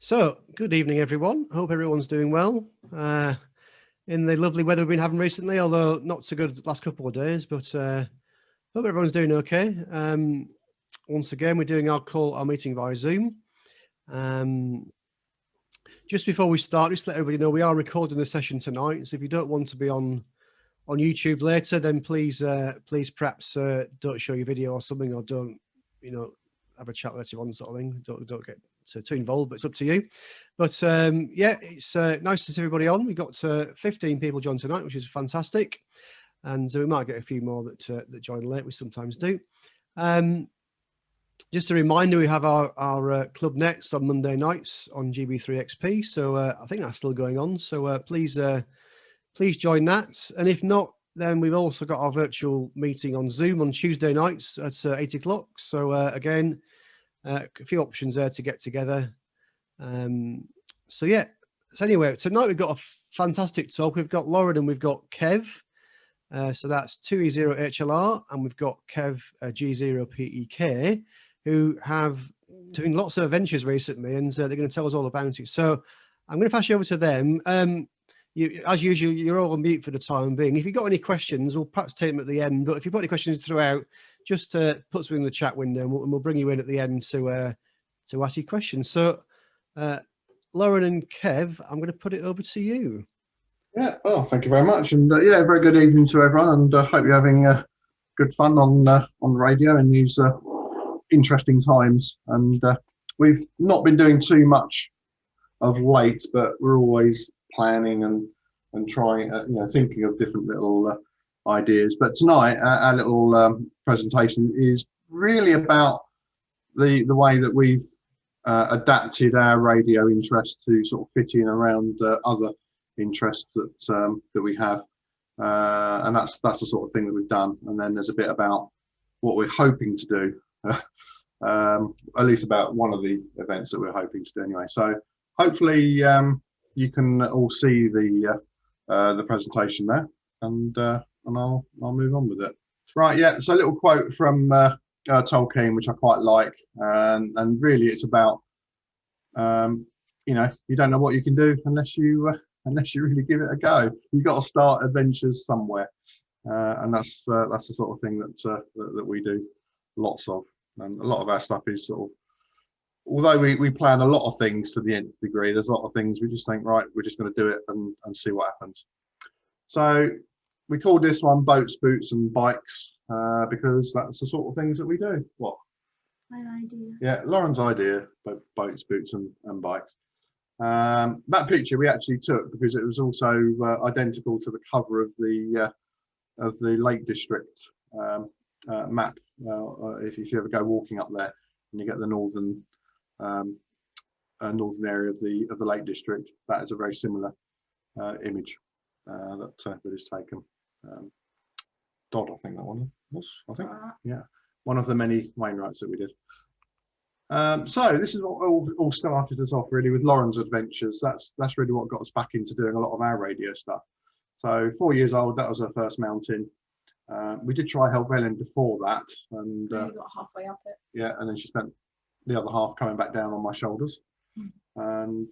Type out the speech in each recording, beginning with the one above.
So, good evening, everyone. Hope everyone's doing well in the lovely weather we've been having recently, although not so good the last couple of days, but hope everyone's doing okay. Once again, we're doing our meeting via Zoom. Just before we start, just to let everybody know, we are recording the session tonight. So if you don't want to be on YouTube later, then please perhaps don't show your video or something, or don't, have a chat later on, sort of thing. Don't get too involved, but it's up to you. But yeah, it's nice to see everybody on. We got 15 people join tonight, which is fantastic, and so we might get a few more that join late. We sometimes do. Just a reminder, we have our club nets on Monday nights on GB3XP, so I think that's still going on. So please join that, and if not, then we've also got our virtual meeting on Zoom on Tuesday nights at 8 o'clock. So again, a few options there to get together. So yeah, so anyway, tonight we've got a fantastic talk. We've got Lauren and we've got Kev. So that's 2E0HLR, and we've got Kev G0PEK, who have doing lots of adventures recently, and they're going to tell us all about it. So I'm going to pass you over to them. As usual, you're all on mute for the time being. If you've got any questions, we'll perhaps take them at the end. But if you've got any questions throughout, just put something in the chat window, and we'll bring you in at the end to ask you questions. So, Lauren and Kev, I'm going to put it over to you. Yeah, well, thank you very much, and yeah, very good evening to everyone, and hope you're having good fun on the radio in these interesting times. And we've not been doing too much of late, but we're always planning and trying, thinking of different little ideas. But tonight, our little presentation is really about the way that we've adapted our radio interest to sort of fit in around other interests that we have, and that's the sort of thing that we've done. And then there's a bit about what we're hoping to do, at least about one of the events that we're hoping to do anyway. So hopefully you can all see the presentation there, and I'll move on with it. Right, yeah. So a little quote from Tolkien, which I quite like, and really it's about you don't know what you can do unless you really give it a go. You've got to start adventures somewhere, and that's the sort of thing that we do lots of. And a lot of our stuff is sort of, although we plan a lot of things to the nth degree, there's a lot of things we just think, right, we're just going to do it and see what happens. So we called this one Boats, Boots and Bikes because that's the sort of things that we do. What? My idea. Yeah, Lauren's idea, boats, boots and bikes. That picture we actually took because it was also identical to the cover of the Lake District map. If you ever go walking up there and you get the northern area of the Lake District, that is a very similar image that is taken. Dodd, I think that one was. I think, yeah, one of the many Wainwrights that we did. So this is what all started us off really with Lauren's adventures. That's really what got us back into doing a lot of our radio stuff. So 4 years old, that was her first mountain. We did try help Ellen before that, and got halfway up it. Yeah, and then she spent the other half coming back down on my shoulders. And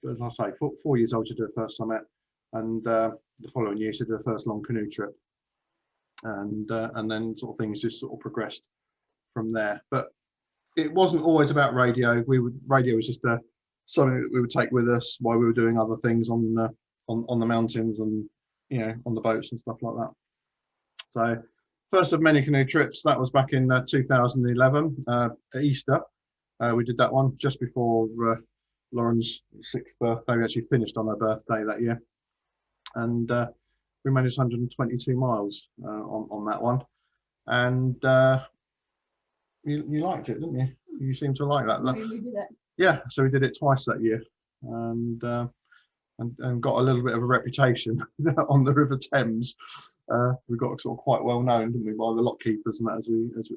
as I say, 4 years old, she did her first summit, and the following year she did her first long canoe trip, and then sort of things just sort of progressed from there. But it wasn't always about radio. Radio was just something that we would take with us while we were doing other things on the mountains and on the boats and stuff like that. So first of many canoe trips, that was back in 2011 at Easter. We did that one just before Lauren's 6th birthday. We actually finished on her birthday that year, and we managed 122 miles on that one. And you liked it, didn't you? You seem to like that. We did it. Yeah, so we did it twice that year, and got a little bit of a reputation on the River Thames. We got sort of quite well known, didn't we, by the lock keepers and that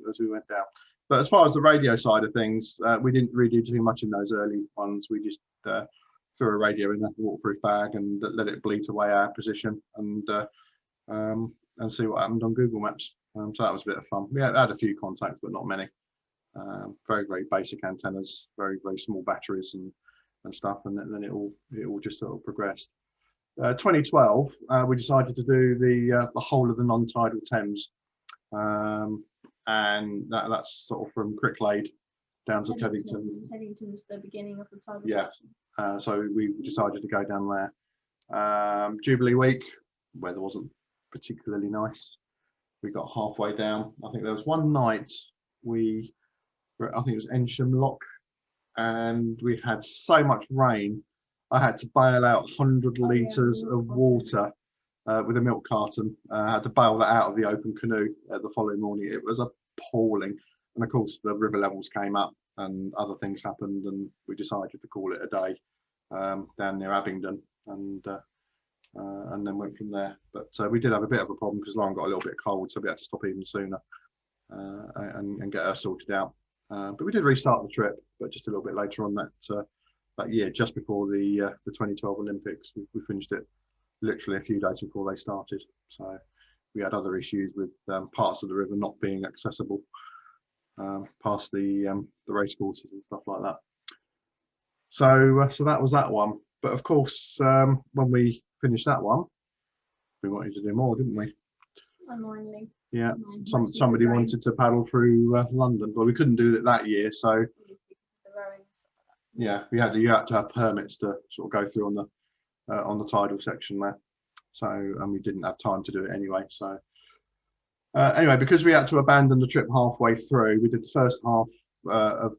as we went down. But as far as the radio side of things, we didn't really do too much in those early ones. We just threw a radio in a waterproof bag and let it bleat away our position and see what happened on Google Maps. So that was a bit of fun. We had a few contacts, but not many. Very, very basic antennas, very, very small batteries, and and stuff, and then it all just sort of progressed. 2012, we decided to do the whole of the non-tidal Thames, and that's sort of from Cricklade down to Teddington. Teddington's the beginning of the tidal Yeah. section. So we decided to go down there. Jubilee week, weather wasn't particularly nice. We got halfway down. I think there was one night I think it was Ensham Lock, and we had so much rain. I had to bail out 100 litres of water with a milk carton. I had to bail that out of the open canoe the following morning. It was appalling. And of course, the river levels came up and other things happened, and we decided to call it a day down near Abingdon, and then went from there. But we did have a bit of a problem because Lauren got a little bit cold, so we had to stop even sooner and get her sorted out. But we did restart the trip, but just a little bit later on that year, just before the 2012 Olympics. We finished it literally a few days before they started. So we had other issues with parts of the river not being accessible past the race courses and stuff like that. So that was that one. But of course, when we finished that one, we wanted to do more, didn't we? Unknowingly. Yeah. Somebody wanted to paddle through London, but we couldn't do it that year. So yeah, you had to have permits to sort of go through on the tidal section there. So and we didn't have time to do it anyway. So anyway, because we had to abandon the trip halfway through, we did the first half of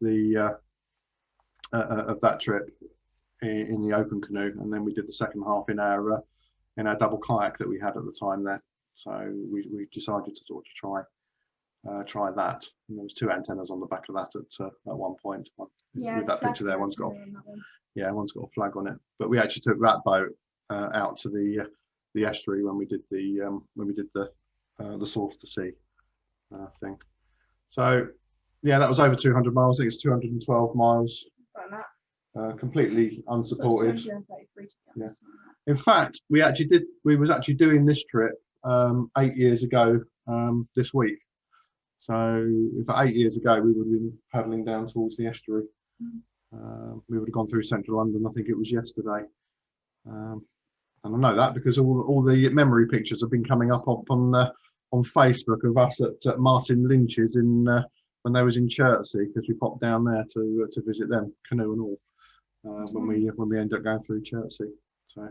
that trip in the open canoe, and then we did the second half in our double kayak that we had at the time there. So we decided to sort of try that. And there was 2 antennas on the back of that at one point. With that picture there, one's got one's got a flag on it. But we actually took that boat out to the estuary when we did the source to sea thing. So yeah, that was over 200 miles. I think it's 212 miles. Completely unsupported. 233 to be honest. In fact, we was actually doing this trip 8 years ago this week. So if 8 years ago we would have been paddling down towards the estuary. We would have gone through central London. I think it was yesterday. And I know that because all the memory pictures have been coming up on Facebook of us at Martin Lynch's when they was in Chertsey, because we popped down there to visit them, canoe and all, when we ended up going through Chertsey. So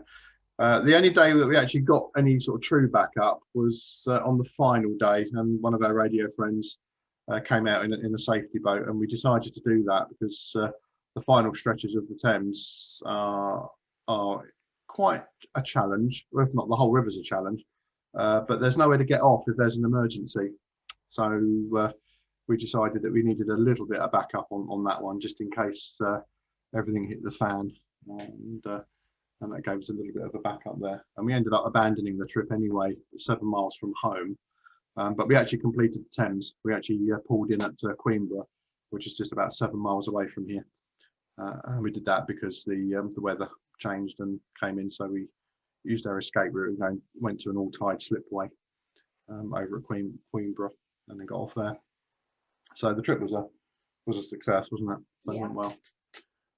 the only day that we actually got any sort of true backup was on the final day, and one of our radio friends came out in a safety boat, and we decided to do that because the final stretches of the Thames are quite a challenge, or if not the whole river's a challenge, but there's nowhere to get off if there's an emergency. So we decided that we needed a little bit of backup on that one, just in case everything hit the fan, and that gave us a little bit of a backup there. And we ended up abandoning the trip anyway, 7 miles from home, but we actually completed the Thames. We actually pulled in at Queenborough, which is just about 7 miles away from here, and we did that because the weather changed and came in, so we used our escape route and went to an all-tide slipway over at Queenborough, and then got off there. So the trip was a success, wasn't it? So it went well.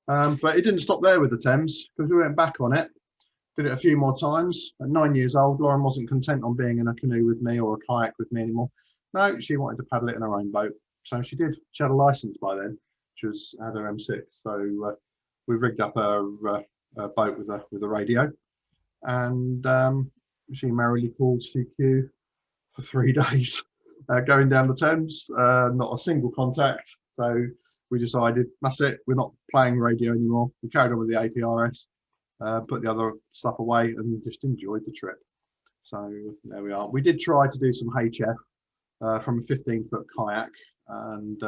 But it didn't stop there with the Thames, because we went back on it, did it a few more times. At 9 years old, Lauren wasn't content on being in a canoe with me or a kayak with me anymore. No, she wanted to paddle it in her own boat. So she did. She had a license by then. She had her M6. So we rigged up her boat with a radio, and she merrily called CQ for 3 days. Going down the Thames, not a single contact. So we decided, that's it, we're not playing radio anymore. We carried on with the APRS, put the other stuff away, and just enjoyed the trip. So there we are. We did try to do some HF from a 15-foot kayak, and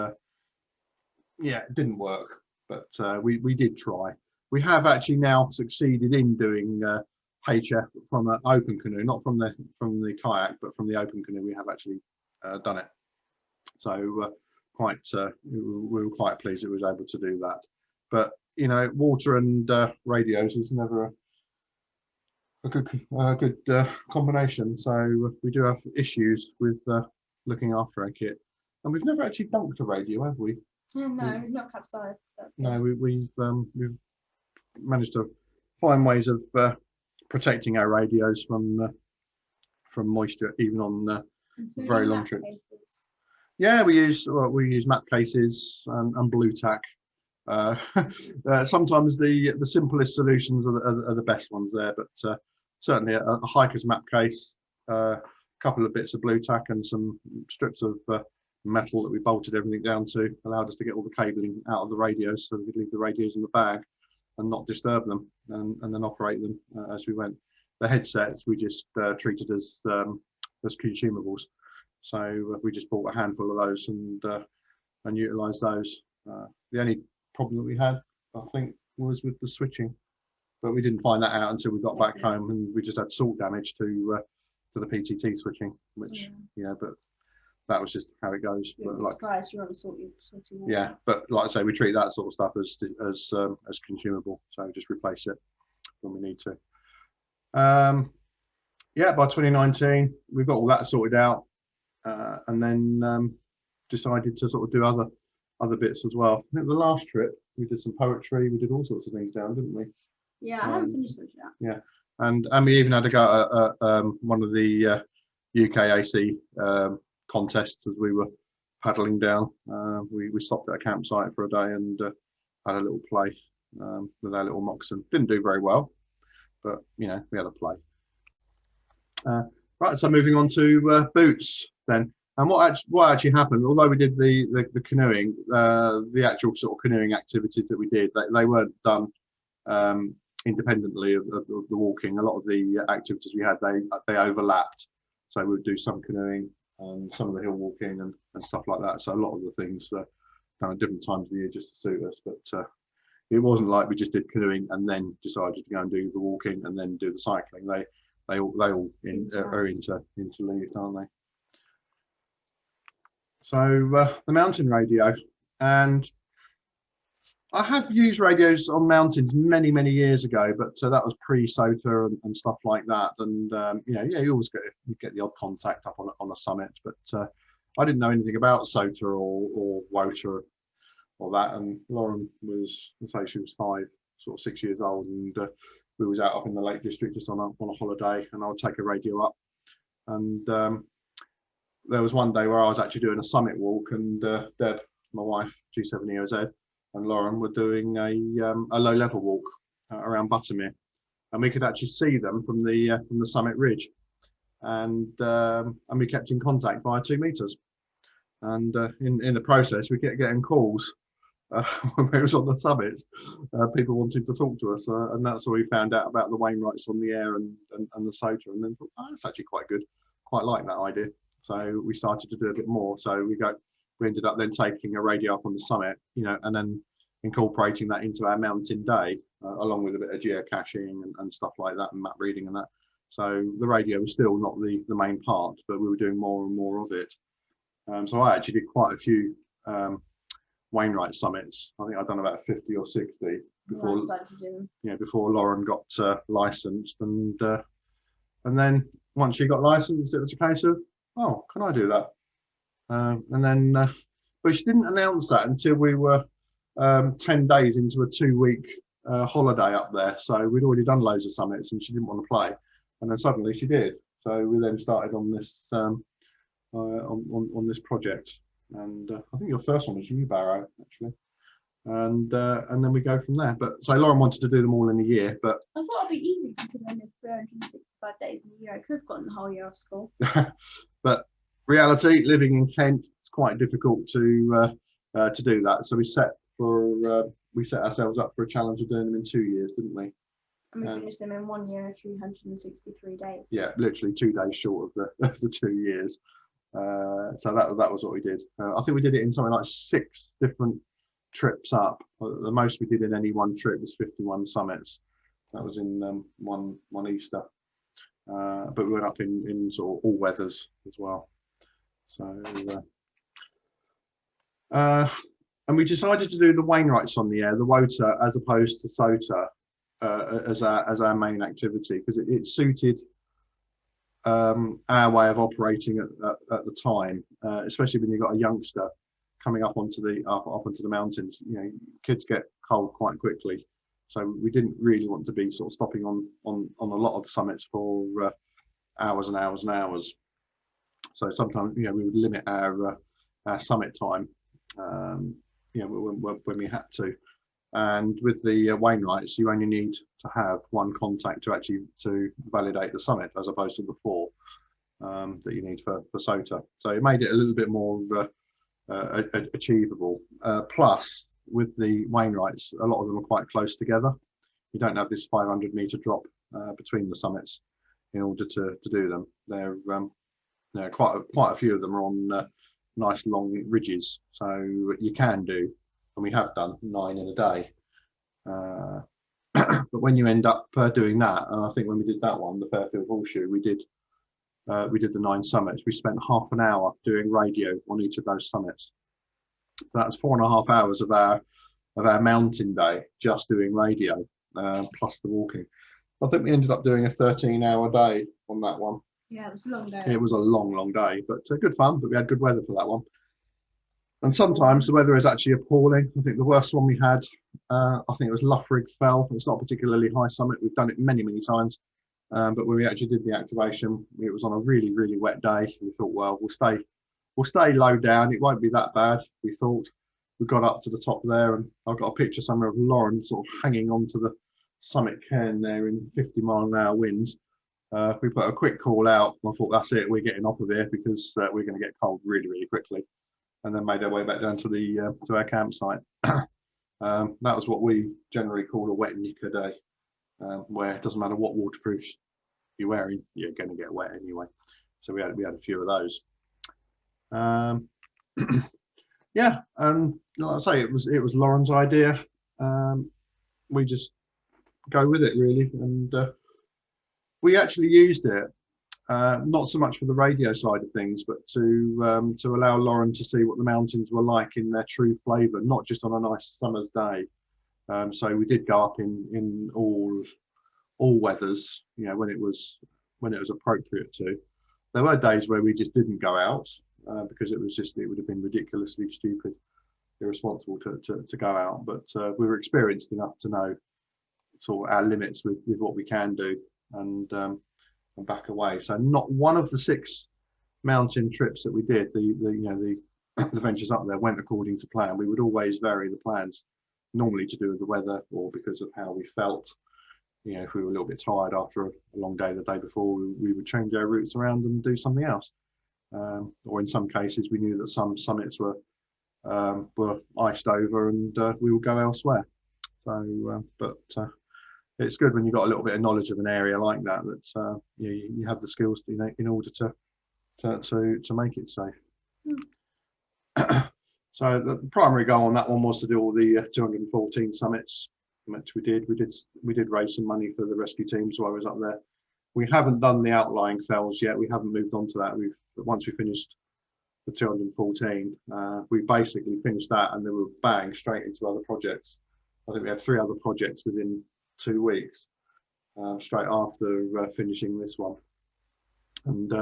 yeah, it didn't work, but we did try. We have actually now succeeded in doing HF from an open canoe, not from the kayak, but from the open canoe. We have actually done it. So we were quite pleased that we was able to do that. But you know, water and radios is never a good combination. So we do have issues with looking after our kit, and we've never actually dunked a radio, have we? No, not capsized. That's good. No, we've managed to find ways of protecting our radios from moisture, even on very long trips. Yeah, we use map cases and blue tack. Sometimes the simplest solutions are the best ones there, but certainly a hiker's map case, a couple of bits of blue tack and some strips of metal that we bolted everything down to allowed us to get all the cabling out of the radios, so we could leave the radios in the bag and not disturb them, and then operate them as we went. The headsets we just treated as consumables, so we just bought a handful of those and utilised those. The only problem that we had, I think, was with the switching, but we didn't find that out until we got back home, and we just had salt damage to the PTT switching, which but that was just how it goes. You're But like, surprised you haven't sorted yeah, but like I say, we treat that sort of stuff as consumable, so just replace it when we need to. Yeah, by 2019 we got all that sorted out, and then decided to sort of do other bits as well. I think the last trip we did some poetry, we did all sorts of things down, didn't we? Yeah, I haven't finished those yet. Yeah, and we even had to go at one of the UKAC contests as we were paddling down. We stopped at a campsite for a day and had a little play with our little Moxon. Didn't do very well, but you know, we had a play. Right, so moving on to boots then. And what actually happened, although we did the canoeing, the actual sort of canoeing activities that we did, they weren't done independently of the walking. A lot of the activities we had, they overlapped. So we would do some canoeing and some of the hill walking and stuff like that. So a lot of the things kind of different times of the year just to suit us. But it wasn't like we just did canoeing and then decided to go and do the walking and then do the cycling. They all are interlinked, aren't they? So the mountain radio, and I have used radios on mountains many years ago, but that was pre-SOTA and stuff like that. And you know, yeah, you always get the odd contact up on a summit, but I didn't know anything about SOTA or WOTA or that. And Lauren was, let's say, she was 5, sort of 6 years old, and we was out up in the Lake District just on a holiday, and I would take a radio up, and there was one day where I was actually doing a summit walk, and Deb, my wife, G0PEK, and Lauren were doing a low level walk around Buttermere, and we could actually see them from the summit ridge, and we kept in contact via 2 meters, and in the process we kept getting calls when we was on the summits, people wanting to talk to us, and that's where we found out about the Wainwrights on the air and the SOTA, and then thought, oh, that's actually quite good, quite like that idea. So we started to do a bit more. So we ended up then taking a radio up on the summit, you know, and then incorporating that into our mountain day, along with a bit of geocaching and stuff like that, and map reading and that. So the radio was still not the main part, but we were doing more and more of it. So I actually did quite a few Wainwright summits. I think I'd done about 50 or 60 before, before Lauren got licensed, and then once she got licensed, it was a case of, oh, can I do that? And then, but she didn't announce that until we were 10 days into a 2-week holiday up there. So we'd already done loads of summits, and she didn't want to play. And then suddenly she did. So we then started on this on this project. And I think your first one was U-Barrow, actually. And then we go from there. But so Lauren wanted to do them all in a year, but I thought it'd be easy if you could only 365 days in a year. I could have gotten the whole year off school. But reality, living in Kent, it's quite difficult to do that. So we set ourselves up for a challenge of doing them in 2 years, didn't we? And we finished them in 1 year, 363 days. Yeah, literally 2 days short of the 2 years. So that was what we did. I think we did it in something like 6 different trips up. The most we did in any one trip was 51 summits. That was in one Easter. But we went up in sort of all weathers as well. So and we decided to do the Wainwrights on the air, the WOTA, as opposed to SOTA as our main activity, because it suited our way of operating at the time, especially when you've got a youngster coming up onto the mountains. You know, kids get cold quite quickly, So we didn't really want to be sort of stopping on a lot of the summits for hours and hours and hours. So sometimes, you know, we would limit our summit time, you know, when we had to. And with the Wainwrights, you only need to have one contact to validate the summit, as opposed to the 4 that you need for SOTA. So it made it a little bit more achievable. Plus, with the Wainwrights, a lot of them are quite close together. You don't have this 500-meter drop between the summits in order to do them. They're quite a few of them are on nice long ridges, so you can do, and we have done 9 in a day. But when you end up doing that, and I think when we did that one, the Fairfield Horseshoe, we did the 9 summits. We spent half an hour doing radio on each of those summits. So that's 4.5 hours of our mountain day just doing radio, plus the walking. I think we ended up doing a 13-hour day on that one. Yeah, it was a long day. It was a long day, but good fun. But we had good weather for that one. And sometimes the weather is actually appalling. I think the worst one we had, I think it was Loughrig Fell. It's not a particularly high summit. We've done it many times. But when we actually did the activation, it was on a really wet day. We thought, well, we'll stay low down. It won't be that bad. We thought. We got up to the top there, and I've got a picture somewhere of Lauren sort of hanging onto the summit cairn there in 50-mile-an-hour winds. We put a quick call out. I thought, that's it. We're getting off of here because we're going to get cold really quickly. And then made our way back down to the to our campsite. That was what we generally call a wet knicker day, where it doesn't matter what waterproofs you're wearing, you're going to get wet anyway. So we had a few of those. Yeah, and like I say, it was Lauren's idea. We just go with it really, and we actually used it not so much for the radio side of things, but to allow Lauren to see what the mountains were like in their true flavour, not just on a nice summer's day. So we did go up in all weathers, you know, when it was appropriate to. There were days where we just didn't go out because it would have been ridiculously stupid, irresponsible to go out. But we were experienced enough to know sort of our limits with what we can do, and back away. So not one of the 6 mountain trips that we did, the ventures up there, went according to plan. We would always vary the plans, normally to do with the weather or because of how we felt. You know, if we were a little bit tired after a long day the day before, we would change our routes around and do something else. Or in some cases, we knew that some summits were iced over, and we would go elsewhere. So, but it's good when you've got a little bit of knowledge of an area like that, you have the skills, you know, in order to make it safe. So the primary goal on that one was to do all the 214 summits, which we did. We did raise some money for the rescue teams while I was up there. We haven't done the outlying fells yet. We haven't moved on to that. Once we finished the 214, we basically finished that, and then we were bang straight into other projects. I think we had 3 other projects within 2 weeks, straight after finishing this one. And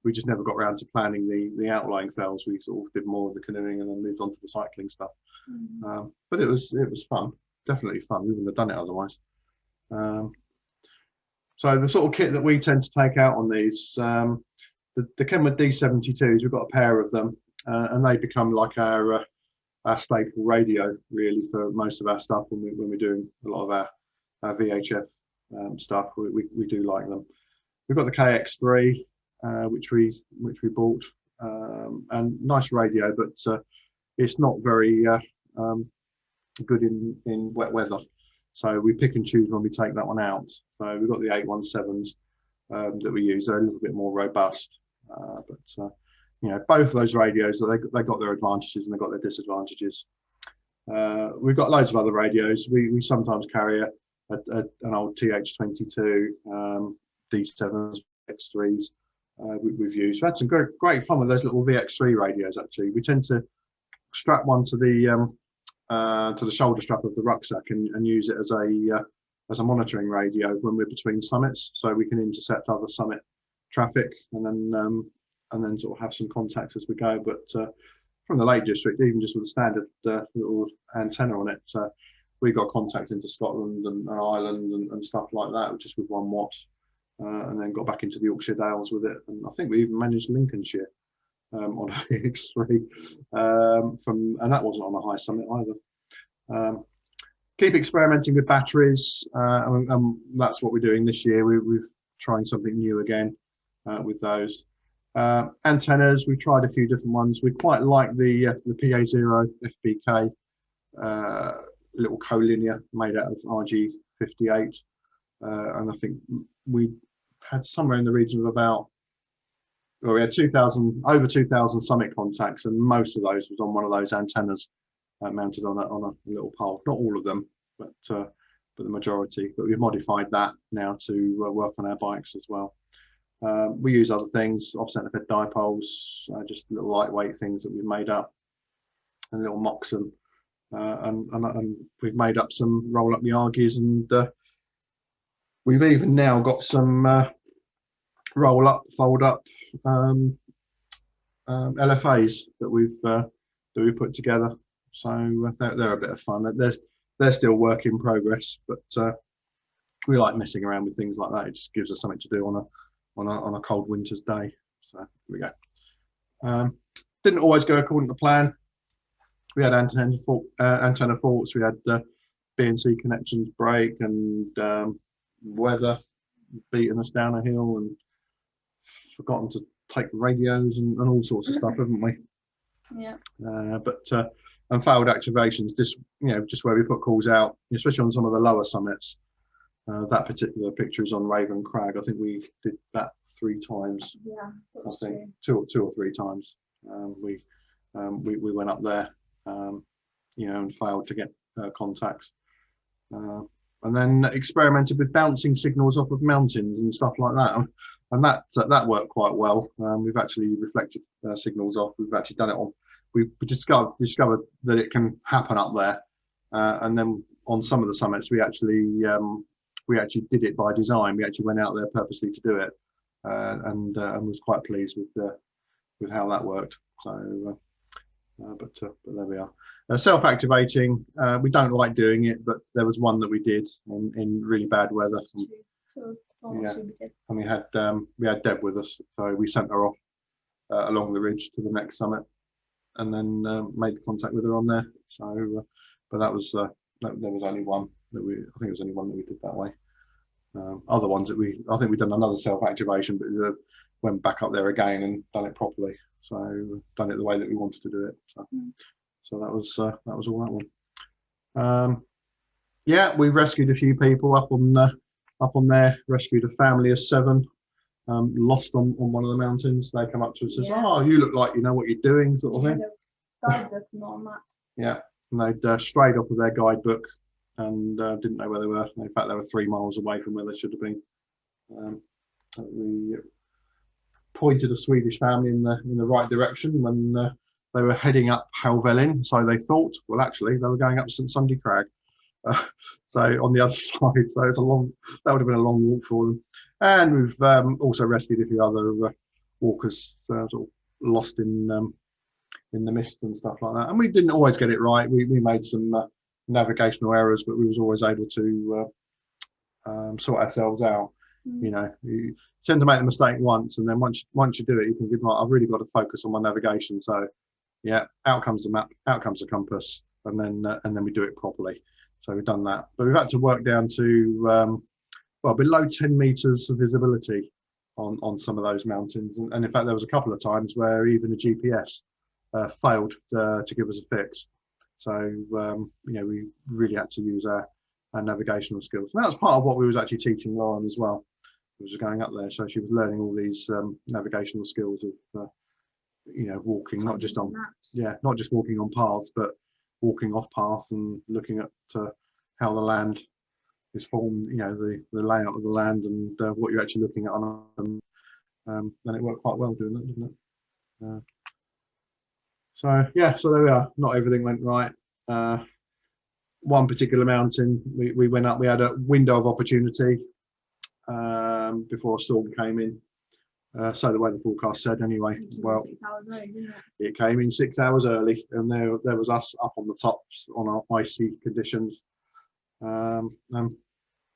we just never got around to planning the outlying fells. We sort of did more of the canoeing and then moved on to the cycling stuff. But it was fun, definitely fun. We wouldn't have done it otherwise. So the sort of kit that we tend to take out on these, the Kenwood D72s, we've got a pair of them, and they become like our staple radio really for most of our stuff when we're doing a lot of our VHF stuff. We do like them. We've got the KX3, which we bought, and nice radio, but it's not very good in wet weather. So we pick and choose when we take that one out. So we've got the 817s that we use. They're a little bit more robust, but you know, both of those radios, they got their advantages and they got their disadvantages. We've got loads of other radios. We sometimes carry an old TH22, D7s, X3s. We've used. We've had some great fun with those little VX3 radios. Actually, we tend to strap one to the shoulder strap of the rucksack and use it as a monitoring radio when we're between summits, so we can intercept other summit traffic and then sort of have some contacts as we go. But from the Lake District, even just with a standard little antenna on it, we got contact into Scotland and Ireland and stuff like that, just with 1 watt, and then got back into the Yorkshire Dales with it, and I think we even managed Lincolnshire on a X3 and that wasn't on a high summit either. Keep experimenting with batteries, and that's what we're doing this year. We're trying something new again with those. Antennas, we've tried a few different ones. We quite like the PA0 FBK little collinear made out of RG58, and I think we had somewhere in the region of about, well, we had over 2,000 summit contacts, and most of those was on one of those antennas mounted on a little pole. Not all of them, but the majority. But we've modified that now to work on our bikes as well. We use other things, offset fed dipoles, just little lightweight things that we've made up, and little Moxon, and we've made up some roll up Miyagi's, and we've even now got some roll up, fold up LFAs that we put together. So they're a bit of fun. They're still work in progress, but we like messing around with things like that. It just gives us something to do on a cold winter's day. So here we go. Didn't always go according to plan. We had antenna faults. We had BNC connections break, and weather beating us down a hill, and forgotten to take radios and all sorts of stuff, haven't we? Yeah. And failed activations, just where we put calls out, especially on some of the lower summits. That particular picture is on Raven Crag. I think we did that 3 times. Yeah. I think two or three times. We went up there, and failed to get contacts. And then experimented with bouncing signals off of mountains and stuff like that, and that worked quite well. We've actually reflected signals off. We've actually done it on. We discovered that it can happen up there, and then on some of the summits we actually did it by design. We actually went out there purposely to do it, and was quite pleased with how that worked. So, but there we are. Self-activating, we don't like doing it, but there was one that we did in really bad weather. Yeah, and we had Deb with us, so we sent her off along the ridge to the next summit, and then made contact with her on there. So, but that was there was only one that I think it was only one that we did that way. Other ones that I think we've done another self-activation, but went back up there again and done it properly. So done it the way that we wanted to do it. So that was all that one. Yeah, we've rescued a few people up on there. Rescued a family of 7, lost on one of the mountains. They come up to us and says, "Oh, you look like you know what you're doing," sort of thing. Guidebook on that. Yeah, and they'd strayed off of their guidebook and didn't know where they were. In fact, they were 3 miles away from where they should have been. We pointed a Swedish family in the right direction when they were heading up Helvellyn, so they thought. Well, actually, they were going up St Sunday Crag, so on the other side. So that would have been a long walk for them. And we've also rescued a few other walkers sort of lost in the mist and stuff like that. And we didn't always get it right. We made some navigational errors, but we was always able to sort ourselves out. You tend to make the mistake once, and then once you do it, you think, right, I've really got to focus on my navigation. So yeah, out comes the map, out comes the compass, and then we do it properly. So we've done that, but we've had to work down to below 10 meters of visibility on some of those mountains, and in fact there was a couple of times where even the GPS failed to give us a fix. So we really had to use our navigational skills, and that was part of what we was actually teaching Lauren as well. She was going up there, so she was learning all these navigational skills of walking, not just walking on paths, but walking off paths and looking at how the land is formed, the layout of the land, and what you're actually looking at on them. And it worked quite well doing that, didn't it? So there we are. Not everything went right. One particular mountain we went up, we had a window of opportunity before a storm came in. So the weather forecast said anyway. Well, 6 hours early, didn't it? It came in 6 hours early, and there was us up on the tops on our icy conditions. And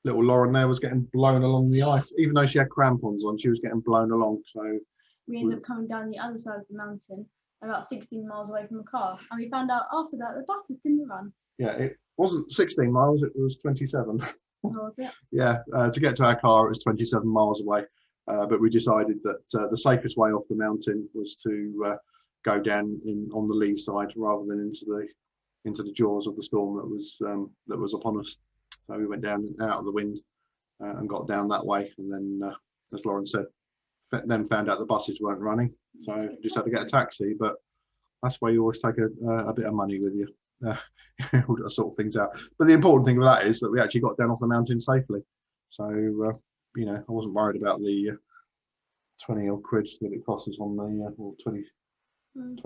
little Lauren there was getting blown along the ice, even though she had crampons on. She was getting blown along. So We ended up coming down the other side of the mountain, about 16 miles away from the car, and we found out after that the buses didn't run. yeah, it wasn't 16 miles; it was 27. What was it? Yeah, to get to our car, it was 27 miles away. But we decided that the safest way off the mountain was to go down on the lee side rather than into the jaws of the storm that was upon us. So we went down out of the wind and got down that way, and then, as Lauren said, then found out the buses weren't running, so just had to get a taxi. But that's where you always take a bit of money with you. All that sort of things out. But the important thing of that is that we actually got down off the mountain safely. So you know, I wasn't worried about the 20 odd quid that it cost us on the or 20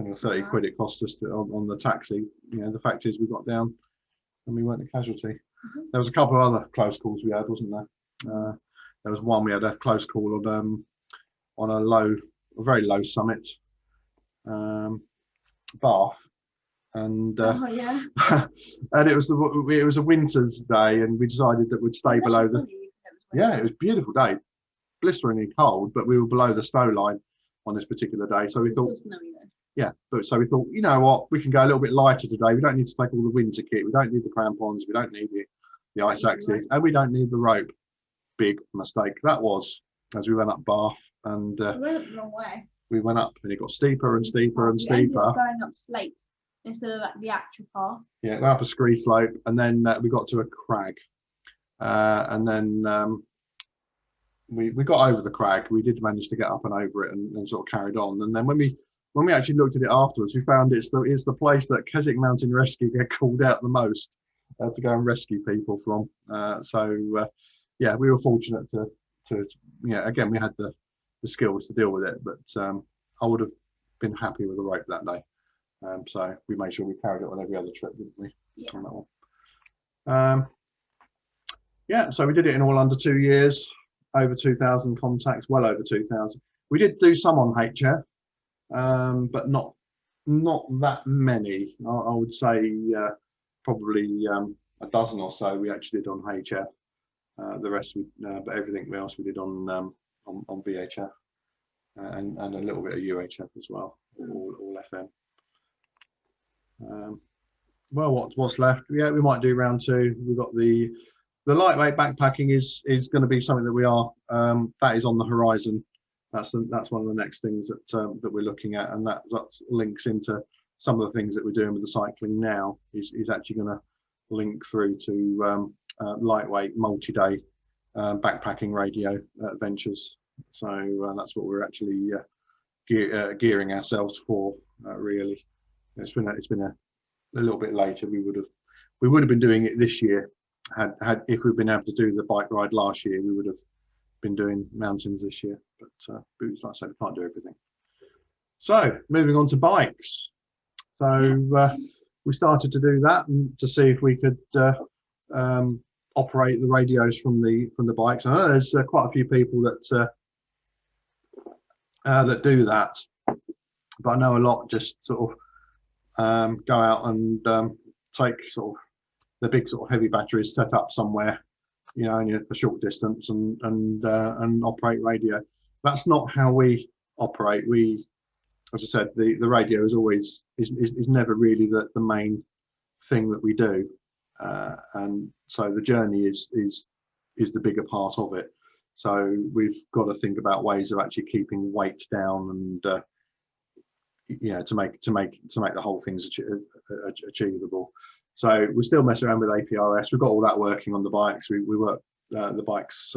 or 30 quid it cost us on the taxi. You know, the fact is we got down and we weren't a casualty. There was a couple of other close calls we had, wasn't there? There was one we had a close call on a very low summit, Bath, and Oh yeah. and it was a winter's day, and we decided that we'd stay below the. Yeah, it was a beautiful day, blisteringly cold, but we were below the snow line on this particular day, so we thought. Yeah, but so we thought, you know what, we can go a little bit lighter today. We don't need to take all the winter kit. We don't need the crampons. We don't need the ice axes, and we don't need the rope. Big mistake that was, as we went up Bath, and We went up the wrong way. we went up, and it got steeper and steeper and We ended steeper. up going up slate instead of like the actual path. Yeah, went up a scree slope, and then we got to a crag, and then we got over the crag. We did manage to get up and over it, and sort of carried on. And then when we actually looked at it afterwards, we found it's the place that Keswick Mountain Rescue get called out the most to go and rescue people from. Yeah, we were fortunate to again, we had the skills to deal with it, but I would have been happy with the rope that day. So we made sure we carried it on every other trip, didn't we? Yeah. On that one. Yeah, so we did it in all under 2 years, over 2,000 contacts, well over 2,000. We did do some on HF, but not that many. I would say probably a dozen or so we actually did on HF. The rest, but everything else we did on VHF and a little bit of UHF as well, all FM. Well, what's left? Yeah, we might do round two. We've got the lightweight backpacking is going to be something that we are that is on the horizon. That's one of the next things that we're looking at, and that links into some of the things that we're doing with the cycling now. Is actually going to link through to lightweight multi-day backpacking radio ventures. So that's what we're actually gearing ourselves for. Really, it's been a little bit later. We would have been doing it this year. Had if we'd been able to do the bike ride last year, we would have been doing mountains this year. But like I said, we can't do everything. So moving on to bikes. So we started to do that and to see if we could operate the radios from the bikes. I know there's quite a few people that do that, but I know a lot just sort of go out and take sort of the big sort of heavy batteries set up somewhere, you know, only at a short distance and operate radio. That's not how we operate. We, as I said, the radio is always is never really the main thing that we do, and so the journey is the bigger part of it. So we've got to think about ways of actually keeping weight down and you know, to make the whole thing's achievable. So we still mess around with APRS. We've got all that working on the bikes. We work the bikes.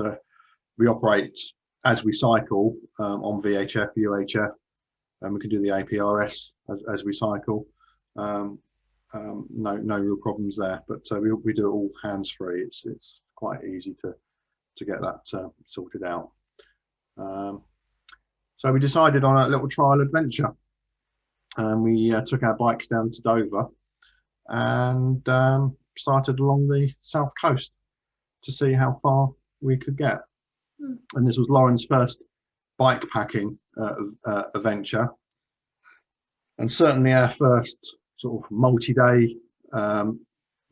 We operate as we cycle on VHF, UHF, and we can do the APRS as we cycle. No real problems there. But we do it all hands free. It's quite easy to get that sorted out. So we decided on a little trial adventure, and we took our bikes down to Dover and started along the south coast to see how far we could get. And this was Lauren's first bike packing adventure, and certainly our first sort of multi-day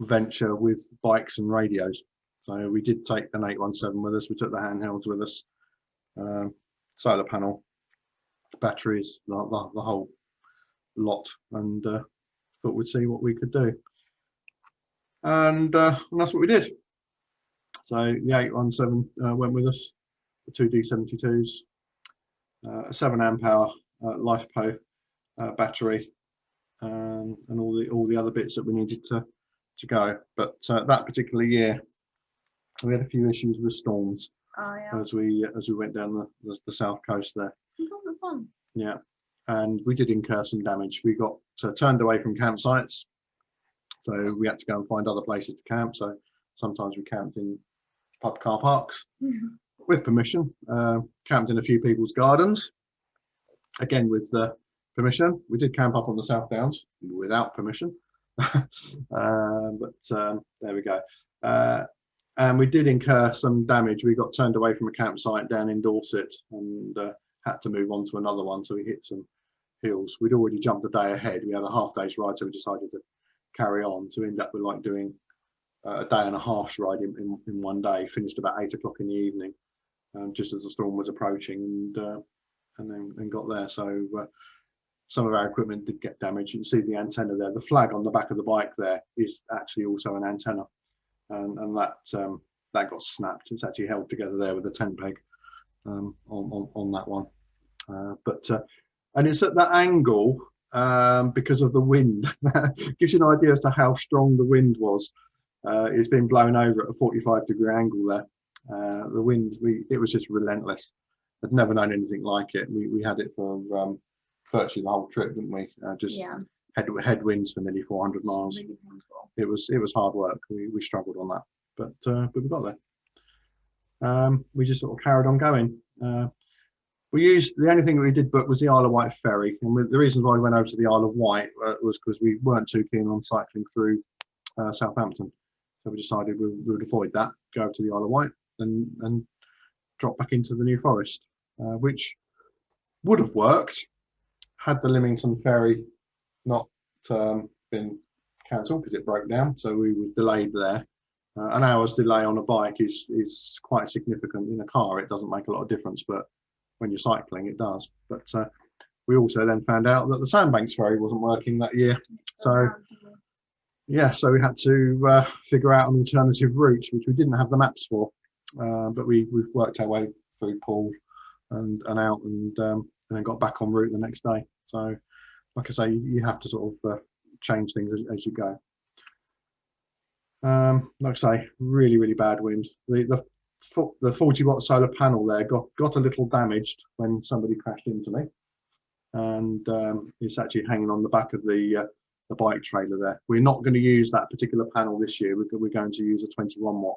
venture with bikes and radios. So we did take an 817 with us. We took the handhelds with us, solar panel, batteries, the whole lot, and thought we'd see what we could do. And that's what we did. So the 817 went with us, the two D72s, a 7 amp hour LifePo battery, and all the other bits that we needed to go. But that particular year, we had a few issues with storms. Oh yeah. As we went down the south coast there. Some proper fun. Yeah, and we did incur some damage. We got turned away from campsites, so we had to go and find other places to camp. So sometimes we camped in pub car parks with permission. Camped in a few people's gardens, again with permission. We did camp up on the South Downs without permission, but there we go. And we did incur some damage. We got turned away from a campsite down in Dorset and had to move on to another one. So we hit some hills. We'd already jumped a day ahead. We had a half day's ride, so we decided to carry on to end up with like doing a day and a half's ride in one day. Finished about 8 o'clock in the evening, just as the storm was approaching, and then got there. So some of our equipment did get damaged. You can see the antenna there. The flag on the back of the bike there is actually also an antenna. And that got snapped. It's actually held together there with a 10 peg on that one. And it's at that angle because of the wind. Gives you an idea as to how strong the wind was. It's been blown over at a 45-degree angle there. The wind, it was just relentless. I'd never known anything like it. We had it for virtually the whole trip, didn't we? Yeah. Headwinds for nearly 400 miles. Really painful. It was hard work. We struggled on that, but we got there. We just sort of carried on going. We used, the only thing that we did book was the Isle of Wight ferry, and the reason why we went over to the Isle of Wight was because we weren't too keen on cycling through Southampton. So we decided we would avoid that, go over to the Isle of Wight and drop back into the New Forest, which would have worked had the Lymington ferry not been cancelled because it broke down. So we were delayed there. An hour's delay on a bike is quite significant. In a car, it doesn't make a lot of difference, but when you're cycling, it does. But we also then found out that the Sandbanks ferry wasn't working that year. So yeah, so we had to figure out an alternative route, which we didn't have the maps for. But we've worked our way through Poole and out, and then got back on route the next day. So like I say, you have to sort of change things as you go. Like I say, really bad wind. The 40-watt solar panel there got a little damaged when somebody crashed into me, and it's actually hanging on the back of the bike trailer there. We're not going to use that particular panel this year. We're going to use a 21-watt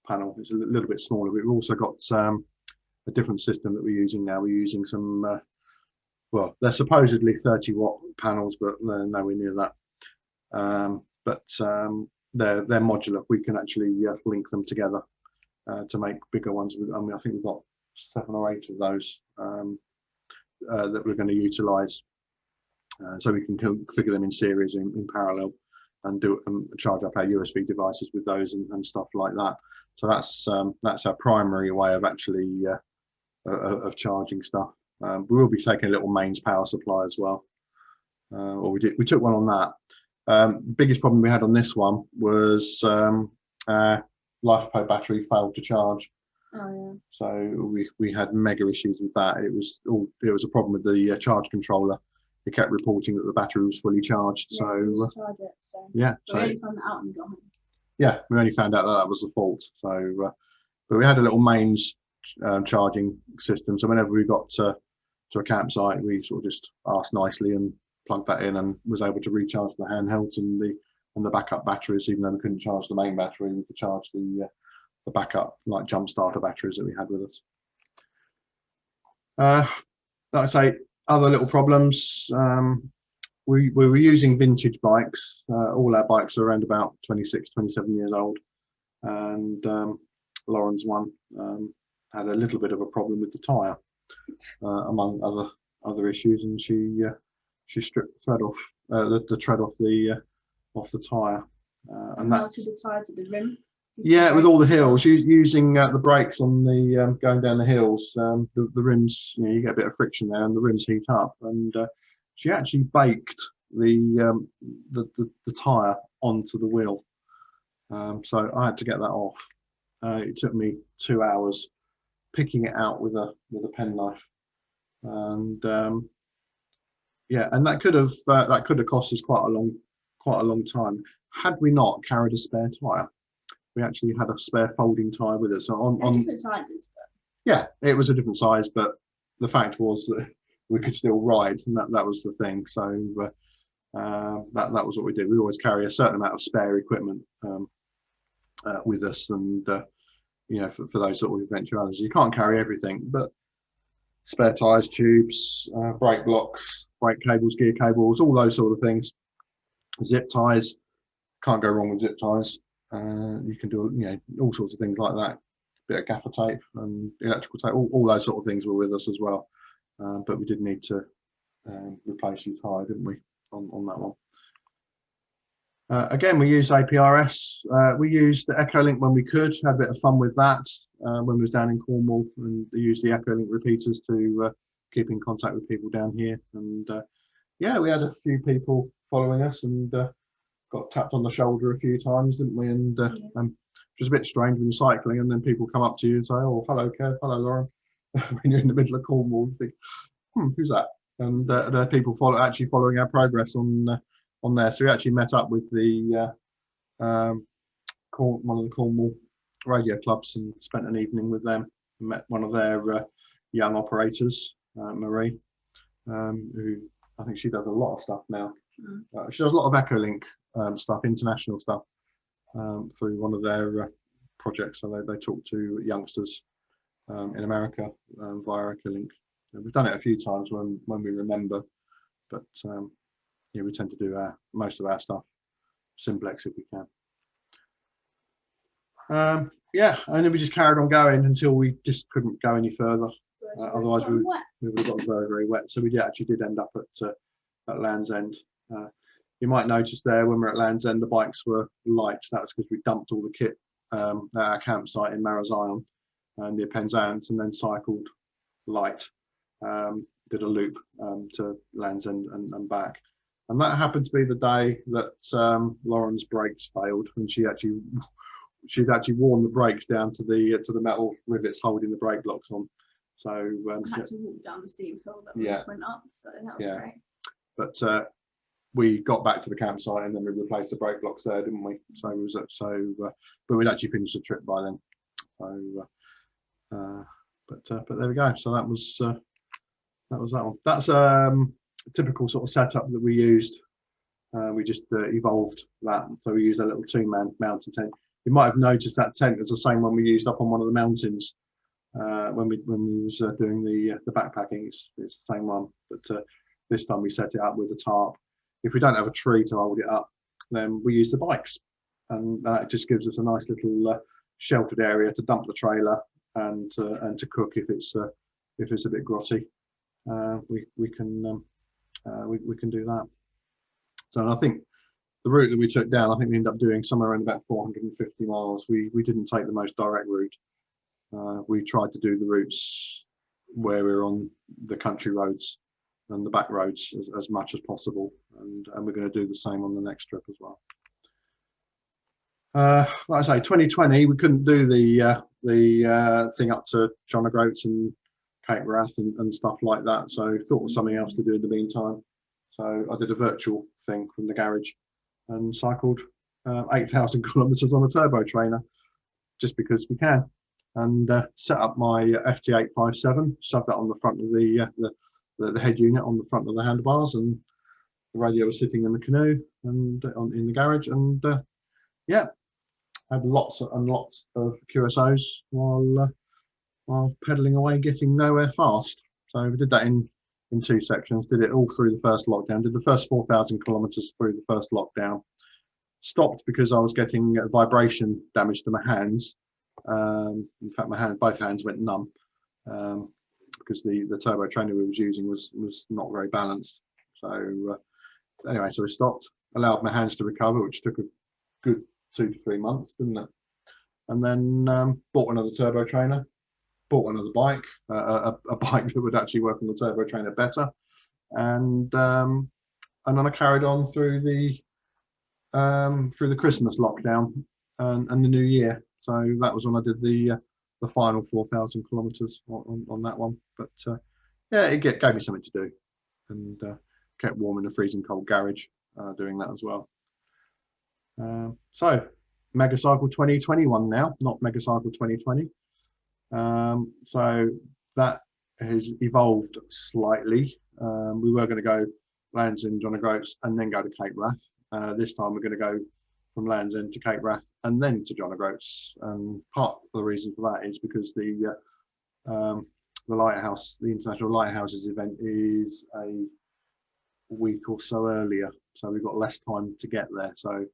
panel. It's a little bit smaller. We've also got a different system that we're using now. We're using some well, they're supposedly 30-watt panels, but they're nowhere near that. They're modular. We can actually link them together to make bigger ones. I mean, I think we've got 7 or 8 of those that we're going to utilise. So we can configure them in series in parallel and charge up our USB devices with those and stuff like that. So that's our primary way of actually of charging stuff. We will be taking a little mains power supply as well, or we took one on that. Biggest problem we had on this one was our LifePo battery failed to charge. Oh yeah. So we had mega issues with that. It was a problem with the charge controller. It kept reporting that the battery was fully charged. Yeah, So charge it, so. yeah, But we only found that out and got home. yeah, we only found out that was the fault. So but we had a little mains charging system. So whenever we got to a campsite, we sort of just asked nicely and plugged that in, and was able to recharge the handhelds and the backup batteries. Even though we couldn't charge the main battery, we could charge the backup, like jump starter batteries that we had with us. Like I say, other little problems. We were using vintage bikes. All our bikes are around about 26, 27 years old, and Lauren's one had a little bit of a problem with the tyre, among other issues, and she stripped the thread off, the tread off the tyre. and melted the tyre to the rim. Yeah, with all the hills, using the brakes on the going down the hills, the rims, you get a bit of friction there, and the rims heat up. And she actually baked the tyre onto the wheel, so I had to get that off. It took me 2 hours picking it out with a penknife, and yeah, and that could have cost us quite a long time had we not carried a spare tyre. We actually had a spare folding tyre with us. On different sizes. But... yeah, it was a different size, but the fact was that we could still ride, and that was the thing. So that was what we did. We always carry a certain amount of spare equipment with us, and for those sort of eventualities, you can't carry everything, but spare tyres, tubes, brake blocks, brake cables, gear cables, all those sort of things. Zip ties, can't go wrong with zip ties. You can do all sorts of things like that. Bit of gaffer tape and electrical tape, all those sort of things were with us as well. But we did need to replace the tyre, didn't we, on that one? Again, we used APRS. We used the Echolink when we could. Had a bit of fun with that when we was down in Cornwall, and they used the Echolink repeaters to keep in contact with people down here. And yeah, we had a few people following us, and got tapped on the shoulder a few times, didn't we? And which was a bit strange when you're cycling, and then people come up to you and say, "Oh, hello, Kev. Hello, Lauren." When you're in the middle of Cornwall, you think, "Who's that?" And there are people actually following our progress on there. So we actually met up with the one of the Cornwall radio clubs and spent an evening with them. Met one of their young operators, Marie, who I think she does a lot of stuff now. She does a lot of Echolink stuff, international stuff, through one of their projects. So they talk to youngsters in America via Echolink. We've done it a few times when we remember, but yeah, we tend to do most of our stuff simplex if we can. Yeah, and then we just carried on going until we just couldn't go any further. Otherwise, we would have gotten very, very wet. So we actually did end up at Land's End. You might notice there when we're at Land's End, the bikes were light. That was because we dumped all the kit at our campsite in Marazion near Penzance, and then cycled light. Did a loop to Land's End and back. And that happened to be the day that Lauren's brakes failed, and she'd actually worn the brakes down to the metal rivets holding the brake blocks on. So I had to walk down the steep hill that we went up, so that was great. But we got back to the campsite, and then we replaced the brake blocks there, didn't we? So it was but we'd actually finished the trip by then. So but there we go. So that was that one. That's typical sort of setup that we used. We just evolved that. So we used a little 2-man mountain tent. You might have noticed that tent was the same one we used up on one of the mountains when we was doing the backpacking. It's the same one, but this time we set it up with a tarp. If we don't have a tree to hold it up, then we use the bikes, and that just gives us a nice little sheltered area to dump the trailer and to cook if it's a bit grotty. We can do that. So I think the route that we took down, I think we ended up doing somewhere around about 450 miles. We didn't take the most direct route. We tried to do the routes where we're on the country roads and the back roads as much as possible, and we're going to do the same on the next trip as well. Like I say, 2020 we couldn't do the thing up to John O'Groats and Cape Wrath and stuff like that, so thought of something else to do in the meantime. So I did a virtual thing from the garage and cycled 8,000 kilometers on a turbo trainer, just because we can, and set up my FT857, shoved that on the front of the head unit on the front of the handlebars, and the radio was sitting in the canoe and in the garage, and yeah, had lots and lots of QSOs while pedaling away, getting nowhere fast. So we did that in 2 sections. Did it all through the first lockdown. Did the first 4,000 kilometers through the first lockdown. Stopped because I was getting vibration damage to my hands. In fact, both hands went numb because the turbo trainer we was using was not very balanced. So anyway, so we stopped. Allowed my hands to recover, which took good 2 to 3 months, didn't it? And then bought another turbo trainer, bought another bike, a bike that would actually work on the turbo trainer better, and then I carried on through the Christmas lockdown and the New Year. So that was when I did the final 4,000 kilometers on that one. But yeah, it gave me something to do, and kept warm in a freezing cold garage doing that as well. So Megacycle 2021 now, not Megacycle 2020. So that has evolved slightly. We were going to go Land's End, John O'Groats, and then go to Cape Wrath. This time we're going to go from Land's End to Cape Wrath and then to John O'Groats. And part of the reason for that is because the lighthouse, the International Lighthouses event, is a week or so earlier, so we've got less time to get there. So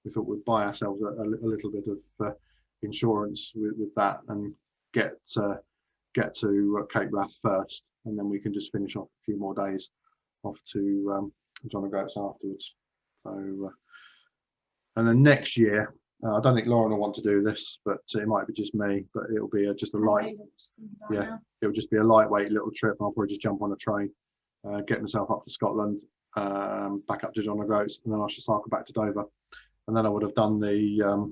we thought we'd buy ourselves a little bit of insurance with that and get to Cape Wrath first, and then we can just finish off a few more days off to John O'Groats afterwards. So and then next year, I don't think Lauren will want to do this, but it might be just me, but it'll be just a light, yeah, it'll just be a lightweight little trip. I'll probably just jump on a train, get myself up to Scotland, back up to John O'Groats, and then I should cycle back to Dover. And then I would have done the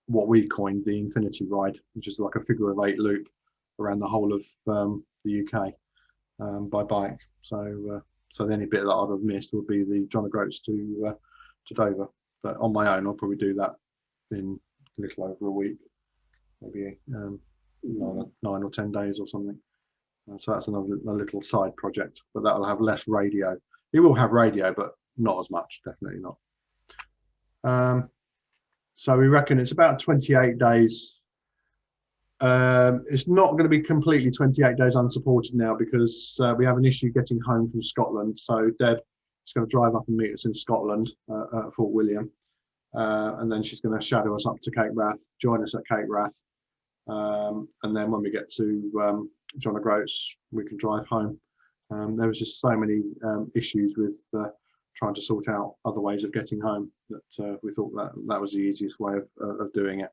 what we coined the Infinity Ride, which is like a figure-of-8 loop around the whole of the UK by bike. So so the only bit that I'd have missed would be the John O'Groats to Dover. But on my own, I'll probably do that in a little over a week, maybe 9 or 10 days or something. So that's another little side project, but that'll have less radio. It will have radio, but not as much, definitely not. So we reckon it's about 28 days. It's not going to be completely 28 days unsupported now, because we have an issue getting home from Scotland. So Deb is going to drive up and meet us in Scotland at Fort William. And then she's going to shadow us up to Cape Wrath, join us at Cape Wrath. And then when we get to John O'Groats, we can drive home. There was just so many issues with trying to sort out other ways of getting home that we thought that was the easiest way of doing it.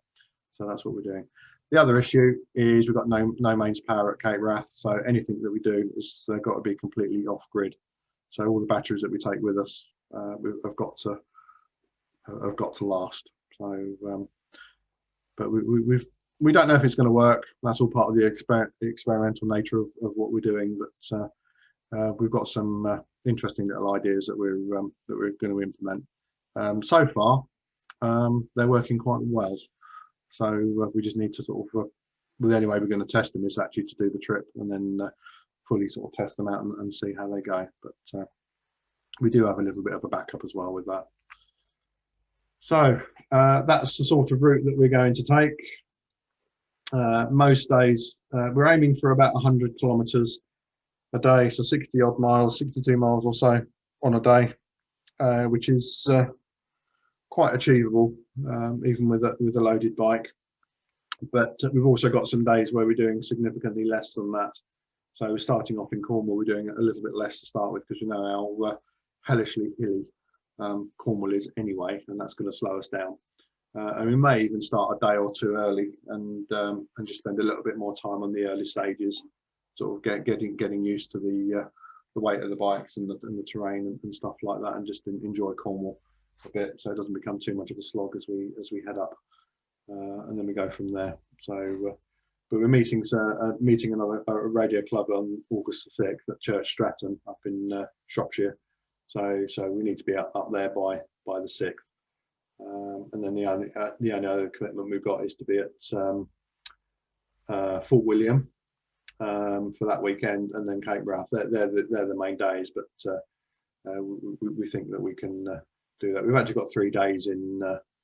So that's what we're doing. The other issue is we've got no mains power at Cape Wrath, so anything that we do has got to be completely off grid. So all the batteries that we take with us have got to last. So, but we don't know if it's going to work. That's all part of the experimental nature of what we're doing. But we've got some interesting little ideas that we're going to implement. So far, they're working quite well. So we just need to sort of, well, the only way we're going to test them is actually to do the trip and then fully sort of test them out and see how they go. But we do have a little bit of a backup as well with that. So that's the sort of route that we're going to take. Most days, we're aiming for about 100 kilometres a day, so 60 odd miles, 62 miles or so on a day, which is quite achievable, even with a loaded bike. But we've also got some days where we're doing significantly less than that. So we're starting off in Cornwall, we're doing a little bit less to start with, because you know how hellishly hilly Cornwall is anyway, and that's going to slow us down. And we may even start a day or two early and just spend a little bit more time on the early stages, sort of getting used to the weight of the bikes and the terrain and stuff like that, and just enjoy Cornwall a bit, so it doesn't become too much of a slog as we head up, and then we go from there. So, but we're meeting another radio club on August the 6th at Church Stratton up in Shropshire. So we need to be up there by the 6th. And then the only other commitment we've got is to be at Fort William for that weekend, and then Cape Wrath. They're the main days, but we think that we can do that. We've actually got 3 days in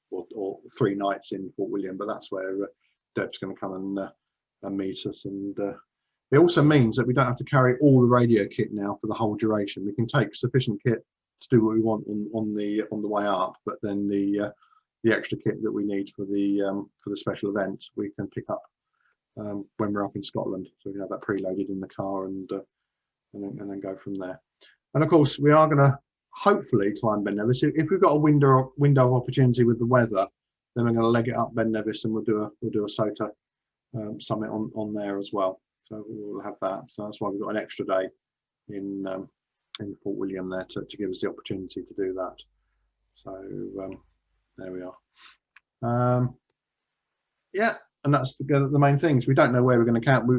or 3 nights in Fort William, but that's where Deb's going to come and meet us. And it also means that we don't have to carry all the radio kit now for the whole duration. We can take sufficient kit to do what we want on the way up, but then the extra kit that we need for the special events we can pick up when we're up in Scotland. So we can have that preloaded in the car and then go from there. And of course, we are going to hopefully climb Ben Nevis. If we've got a window of opportunity with the weather, then we're going to leg it up Ben Nevis, and we'll do a SOTA summit on there as well. So we'll have that. So that's why we've got an extra day in Fort William there to give us the opportunity to do that. So there we are. Yeah, and that's the main things. We don't know where we're going to camp.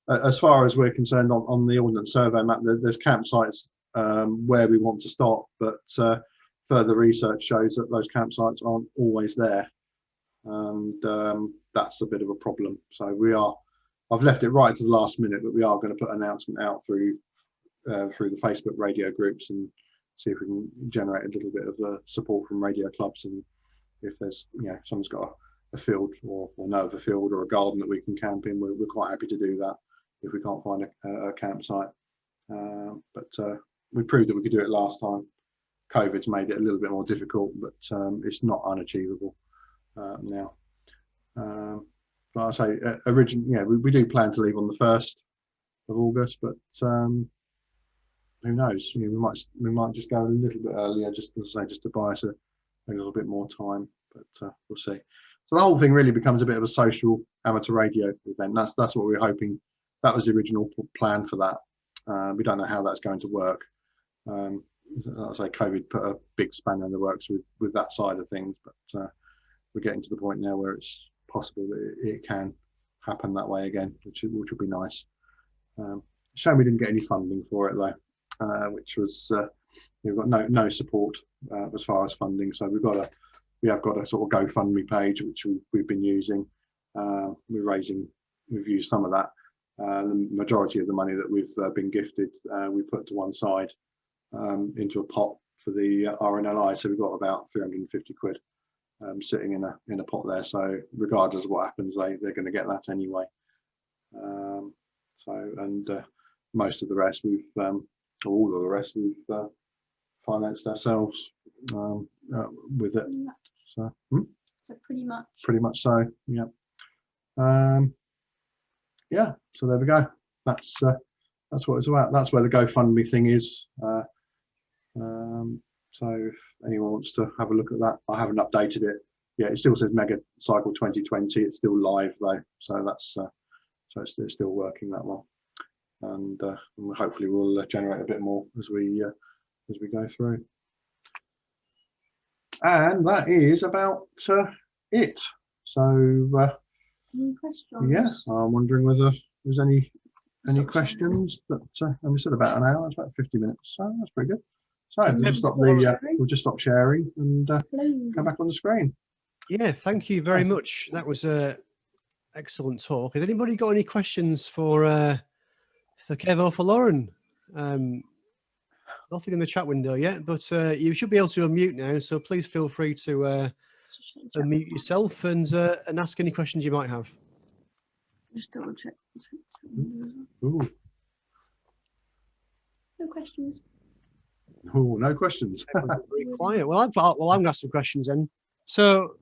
As far as we're concerned, on the Ordnance Survey map, there's campsites where we want to stop, but further research shows that those campsites aren't always there, and that's a bit of a problem. So I've left it right to the last minute, but we are going to put an announcement out through the Facebook radio groups and see if we can generate a little bit of support from radio clubs, and if there's someone's got a field or know of a field or a garden that we can camp in, we're quite happy to do that if we can't find a campsite. But we proved that we could do it last time. COVID's made it a little bit more difficult, but it's not unachievable now. Like I say, originally, we do plan to leave on the 1st of August, but who knows? We might just go a little bit earlier, just to buy us a little bit more time. But we'll see. So the whole thing really becomes a bit of a social amateur radio event. That's what we were hoping. That was the original plan for that. We don't know how that's going to work. Like I say, COVID put a big spanner in the works with that side of things, but we're getting to the point now where it's possible that it can happen that way again, which would be nice. Shame we didn't get any funding for it though, which was we've got no support as far as funding. So we have got a sort of GoFundMe page which we've been using. We've used some of that. The majority of the money that we've been gifted, we put to one side into a pot for the RNLI. So we've got about 350 quid sitting in a pot there. So regardless of what happens, they're going to get that anyway. Most of the rest all of the rest we've financed ourselves with it. So pretty much so, yeah. Yeah, so there we go. That's what it's about. That's where the GoFundMe thing is. So if anyone wants to have a look at that, I haven't updated it. Yeah, it still says Mega Cycle 2020. It's still live though, so that's so it's still working that well. And hopefully we'll generate a bit more as we go through. And that is about it. So any questions? yeah, I'm wondering whether there's any questions. But and we said about an hour. It's about 50 minutes, so that's pretty good. So we'll just stop sharing and come back on the screen. Yeah, thank you very much. That was a excellent talk. Has anybody got any questions for Kev or for Lauren? Nothing in the chat window yet, but you should be able to unmute now. So please feel free to unmute yourself and ask any questions you might have. Just double check. Ooh. No questions. Oh, no questions. Very quiet. Well, I'm going to ask some questions then. So,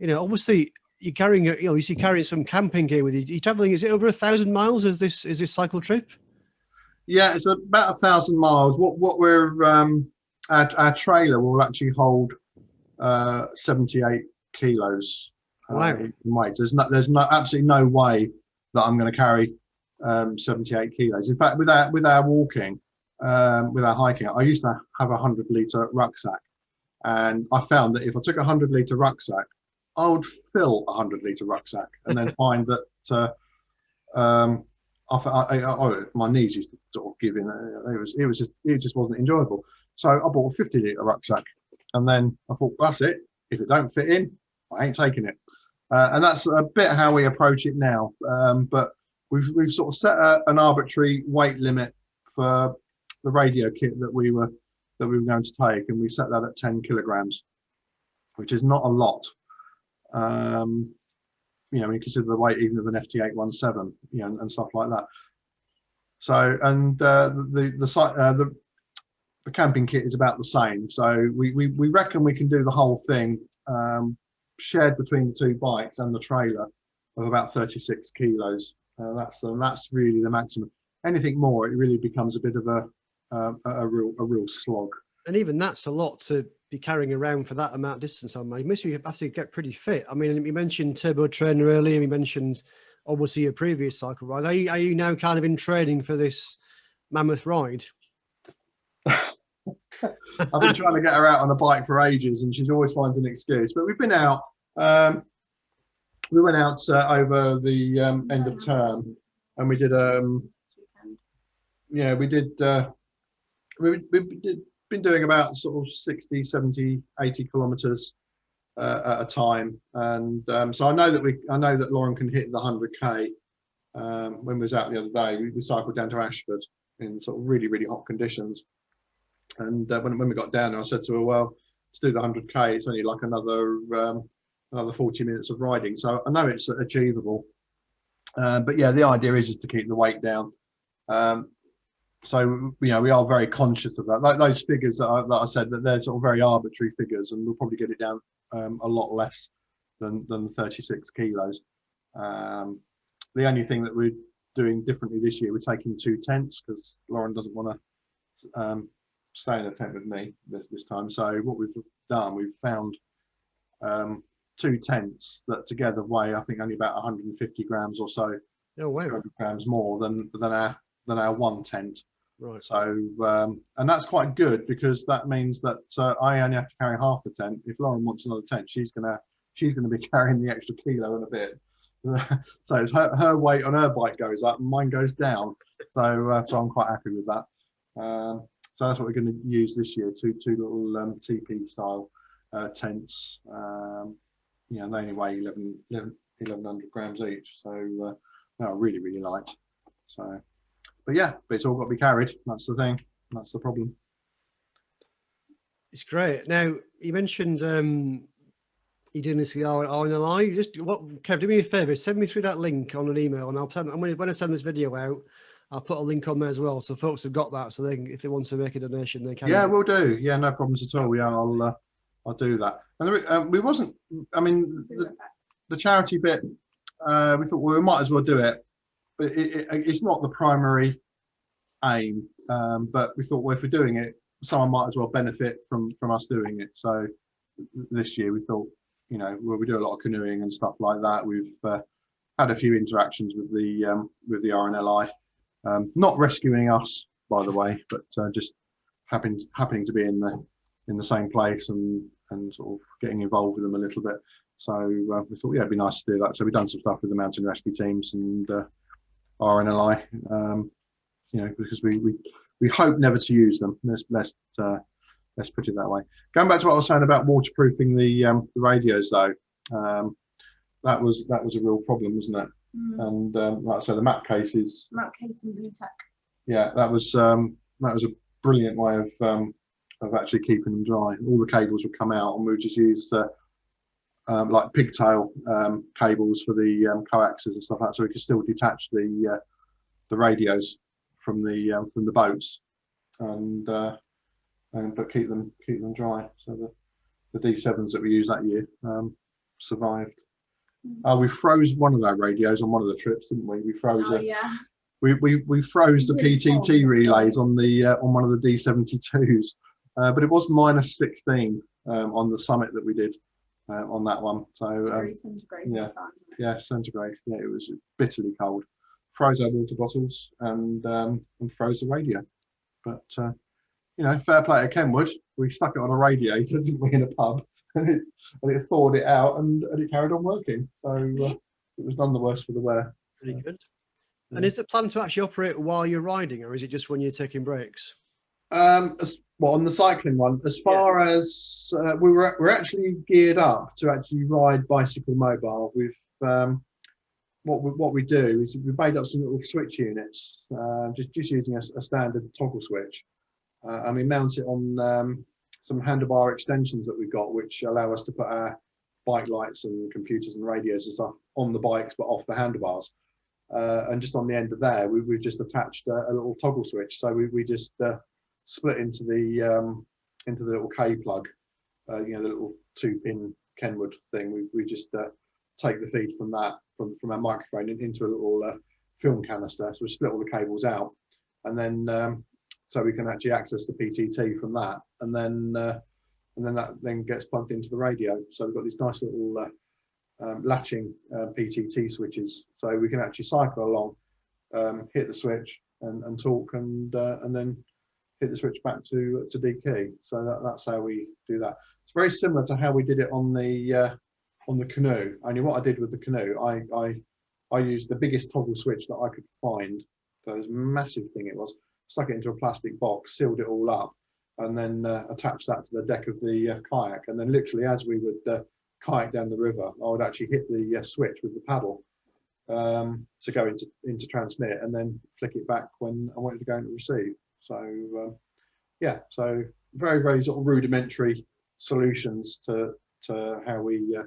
obviously you're carrying, you're carrying some camping gear with you. You're traveling. Is it over 1,000 miles? Is this cycle trip? Yeah, it's about 1,000 miles. What we're our trailer will actually hold 78 kilos. Wow. Weight. There's absolutely no way that I'm going to carry 78 kilos. In fact, with our walking, with our hiking, I used to have a 100-litre rucksack, and I found that if I took a 100-litre rucksack, I would fill a 100-litre rucksack, and then find that my knees used to sort of give in. It just wasn't enjoyable. So I bought a 50-litre rucksack, and then I thought, that's it. If it don't fit in, I ain't taking it. And that's a bit how we approach it now. But we've sort of set an arbitrary weight limit for the radio kit that we were going to take, and we set that at 10 kilograms, which is not a lot. When you consider the weight even of an FT817, and stuff like that. So, and the camping kit is about the same. So we reckon we can do the whole thing shared between the two bikes and the trailer of about 36 kilos. That's really the maximum. Anything more, it really becomes a bit of a real slog. And even that's a lot to be carrying around for that amount of distance on. You must have to get pretty fit. I mean, you mentioned turbo trainer earlier. You mentioned obviously your previous cycle ride. Are you now kind of in training for this mammoth ride? I've been trying to get her out on a bike for ages, and she's always finds an excuse. But we've been out. We went out over the end of term, and we did. Yeah, we did. Been doing about sort of 60, 70, 80 kilometers at a time, and so I know that Lauren can hit the 100k. When we was out the other day, we cycled down to Ashford in sort of really hot conditions, and when we got down there, I said to her, well, to do the 100k, it's only like another 40 minutes of riding, so I know it's achievable. But yeah, the idea is to keep the weight down. So we are very conscious of that. Like those figures that I said, that they're sort of very arbitrary figures, and we'll probably get it down a lot less than 36 kilos. The only thing that we're doing differently this year, we're taking 2 tents because Lauren doesn't want to stay in a tent with me this time. So what we've done, we've found 2 tents that together weigh, I think, only about 150 grams or so. Oh wow! 200 grams more than our 1 tent. Right. So and that's quite good, because that means that I only have to carry half the tent. If Lauren wants another tent, she's gonna be carrying the extra kilo and a bit. So her weight on her bike goes up and mine goes down. So I'm quite happy with that. So that's what we're going to use this year, two little TP style tents. They only weigh 1100 grams each, so they're really light. So, but it's all got to be carried. That's the thing. That's the problem. It's great. Now you mentioned you're doing this with RNLI. Kev, do me a favor, send me through that link on an email, and when I send this video out, I'll put a link on there as well, so folks have got that. So if they want to make a donation, they can. Yeah, we'll do. Yeah, no problems at all. Yeah, I'll do that. And we wasn't. I mean, the charity bit. We thought, well, we might as well do it, but it's not the primary aim. But we thought, well, if we're doing it, someone might as well benefit from us doing it. So this year we thought, we do a lot of canoeing and stuff like that. We've had a few interactions with the RNLI. Not rescuing us, by the way, but just happening to be in the same place and sort of getting involved with them a little bit. So we thought, it'd be nice to do that. So we've done some stuff with the mountain rescue teams and RNLI, because we hope never to use them. Let's put it that way. Going back to what I was saying about waterproofing the radios, though, that was a real problem, wasn't it? And like I said, the map case and blue tack. Yeah, that was a brilliant way of actually keeping them dry. All the cables would come out, and we would just use like pigtail cables for the coaxes and stuff like that, so we could still detach the radios from the boats, but keep them dry. So the D7s that we used that year survived. We froze one of our radios on one of the trips, didn't we? We froze we froze the PTT relays on one of the D72s, but it was -16 on the summit that we did on that one. So centigrade. Yeah, centigrade. Yeah, it was bitterly cold. Froze our water bottles and froze the radio. But fair play to Kenwood. We stuck it on a radiator, didn't we, in a pub, and it thawed it out, and it carried on working. So it was none the worse for the wear. Pretty good. And is the plan to actually operate while you're riding, or is it just when you're taking breaks? On the cycling one, as far as we're actually geared up to actually ride bicycle mobile. We've what we do is we've made up some little switch units, just using a standard toggle switch, and we mount it on some handlebar extensions that we've got, which allow us to put our bike lights and computers and radios and stuff on the bikes, but off the handlebars. And just on the end of there, we've just attached a little toggle switch. So we just split into the little K plug, the little 2-pin Kenwood thing. We just take the feed from that from our microphone into a little film canister. So we split all the cables out, and then so we can actually access the PTT from that, and then that then gets plugged into the radio. So we've got these nice little latching PTT switches, so we can actually cycle along, hit the switch and talk, and then hit the switch back to D-key. So that's how we do that. It's very similar to how we did it on the canoe. Only what I did with the canoe, I used the biggest toggle switch that I could find. So it was a massive thing it was. Stuck it into a plastic box, sealed it all up, and then attached that to the deck of the kayak. And then literally as we would kayak down the river, I would actually hit the switch with the paddle to go into transmit, and then flick it back when I wanted to go into receive. So yeah, so very, very sort of rudimentary solutions to how we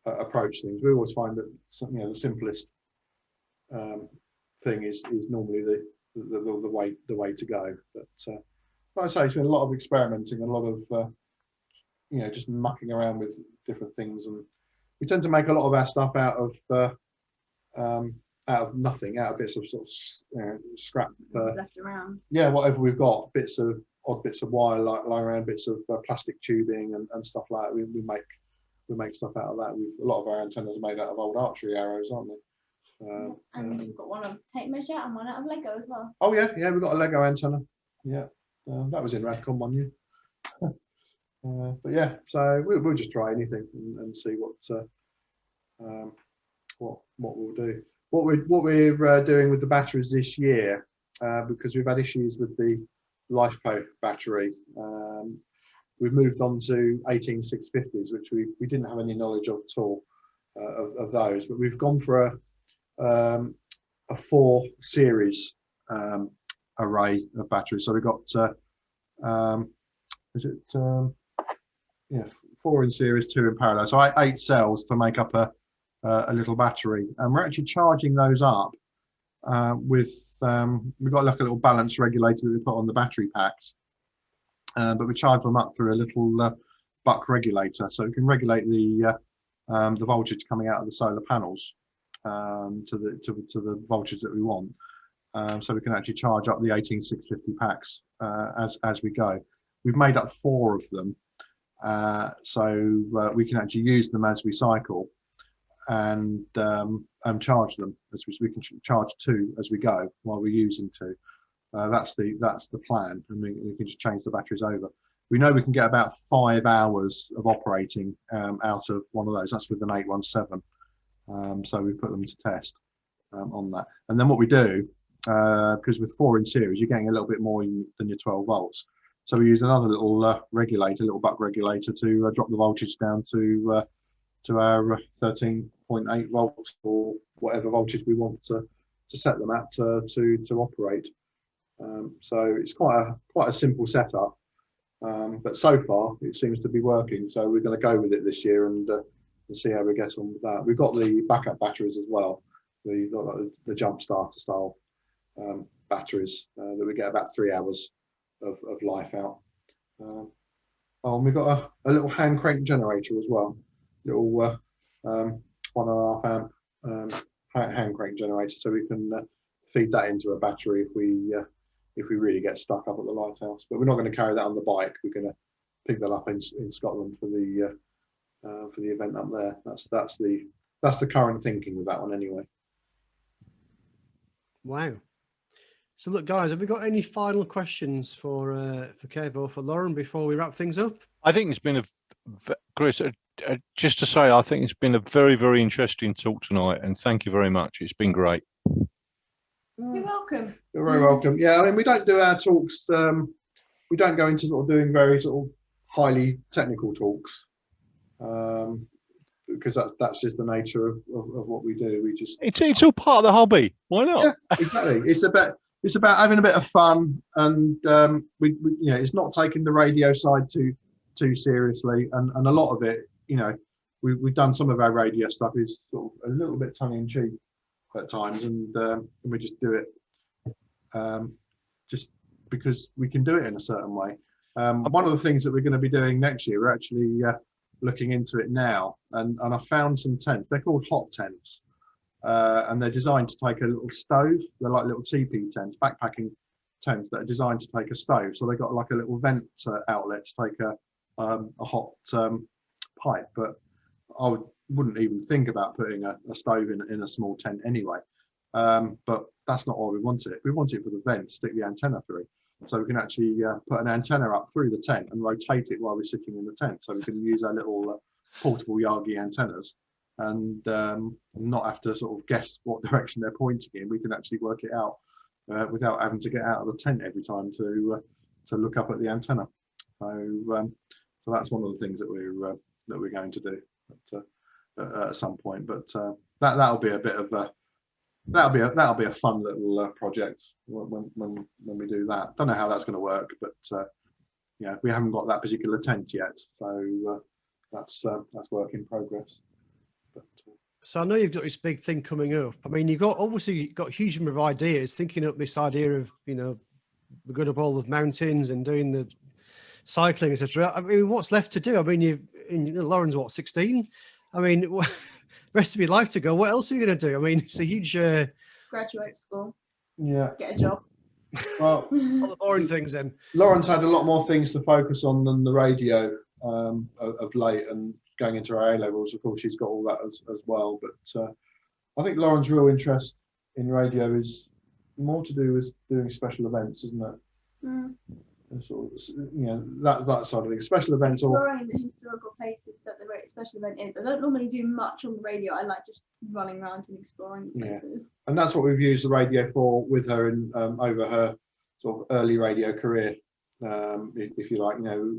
approach things. We always find that the simplest thing is normally the way to go. But like I say, it's been a lot of experimenting, a lot of just mucking around with different things, and we tend to make a lot of our stuff out of nothing, out of bits of sort of scrap left around. Yeah, whatever we've got, odd bits of wire lying around, bits of plastic tubing and stuff like that. We make stuff out of that. A lot of our antennas are made out of old archery arrows, aren't they? And we've got one of tape measure and one out of Lego as well. Oh yeah, we've got a Lego antenna. Yeah, that was in Radcom one year. But yeah, so we'll just try anything and see what we'll do. What we're doing with the batteries this year, because we've had issues with the LifePo battery. We've moved on to 18650s, which we didn't have any knowledge of at all of those, but we've gone for a 4 series array of batteries. So we've got 4 in series, 2 in parallel. So 8 cells to make up a little battery, and we're actually charging those up with we've got like a little balance regulator that we put on the battery packs, but we charge them up through a little buck regulator, so we can regulate the voltage coming out of the solar panels to the voltage that we want, so we can actually charge up the 18650 packs as we go. We've made up 4 of them, so we can actually use them as we cycle, and charge them as we can charge 2 as we go while we're using 2. That's the plan, and we can just change the batteries over. We know we can get about 5 hours of operating out of one of those. That's with an 817. So we put them to test on that, and then what we do, because with 4 in series, you're getting a little bit more than your 12 volts. So we use another little regulator, little buck regulator, to drop the voltage down to our 13.8 volts or whatever voltage we want to set them at to operate. So it's quite a simple setup, but so far it seems to be working. So we're going to go with it this year and see how we get on with that. We've got the backup batteries as well, the jump starter style batteries that we get about 3 hours of life out. And we've got a little hand crank generator as well, little 1.5 amp hand crank generator, so we can feed that into a battery if we really get stuck up at the lighthouse. But we're not going to carry that on the bike. We're going to pick that up in Scotland for the event up there. That's the current thinking with that one anyway. Wow. So look, guys, have we got any final questions for Kev or for Lauren before we wrap things up? I think it's been Chris, just to say, I think it's been a very, very interesting talk tonight, and thank you very much. It's been great. You're welcome. You're very welcome. Yeah, I mean, we don't do our talks. We don't go into sort of doing very sort of highly technical talks, because that's just the nature of what we do. We just it's all part of the hobby. Why not? Yeah, exactly. It's about having a bit of fun, and we it's not taking the radio side too seriously, and a lot of it, we've done some of our radio stuff is sort of a little bit tongue in cheek at times, and we just do it just because we can do it in a certain way. One of the things that we're going to be doing next year, we're actually looking into it now, and I found some tents. They're called hot tents, and they're designed to take a little stove. They're like little teepee tents, backpacking tents that are designed to take a stove. So they got like a little vent outlet to take a hot pipe. But wouldn't even think about putting a stove in a small tent anyway. But that's not what we wanted. We wanted it for the vent, stick the antenna through. So we can actually put an antenna up through the tent and rotate it while we're sitting in the tent. So we can use our little portable Yagi antennas and not have to sort of guess what direction they're pointing in. We can actually work it out without having to get out of the tent every time to look up at the antenna. So that's one of the things that we're going to do at some point. But that'll be a bit of a that'll be a fun little project when we do that. Don't know how that's going to work, but yeah, we haven't got that particular tent yet, so that's work in progress. But, so I know you've got this big thing coming up. I mean, you've got a huge number of ideas, thinking up this idea of, you know, we're going up all the mountains and doing the cycling, etc. I mean, what's left to do? I mean, Lauren's what, 16? I mean, rest of your life to go. What else are you going to do? I mean, it's a huge Graduate school. yeah. Get a job. Well, all the boring things then. Lauren's had a lot more things to focus on than the radio of late, and going into her A levels, of course, she's got all that as well. But I think Lauren's real interest in radio is more to do with doing special events, isn't it? Mm. Sort of, you know, that side of things, special events, or Exploring the historical places that the special event is. I don't normally do much on the radio. I like just running around and exploring the places. And that's what we've used the radio for with her in over her sort of early radio career, if you like. You know,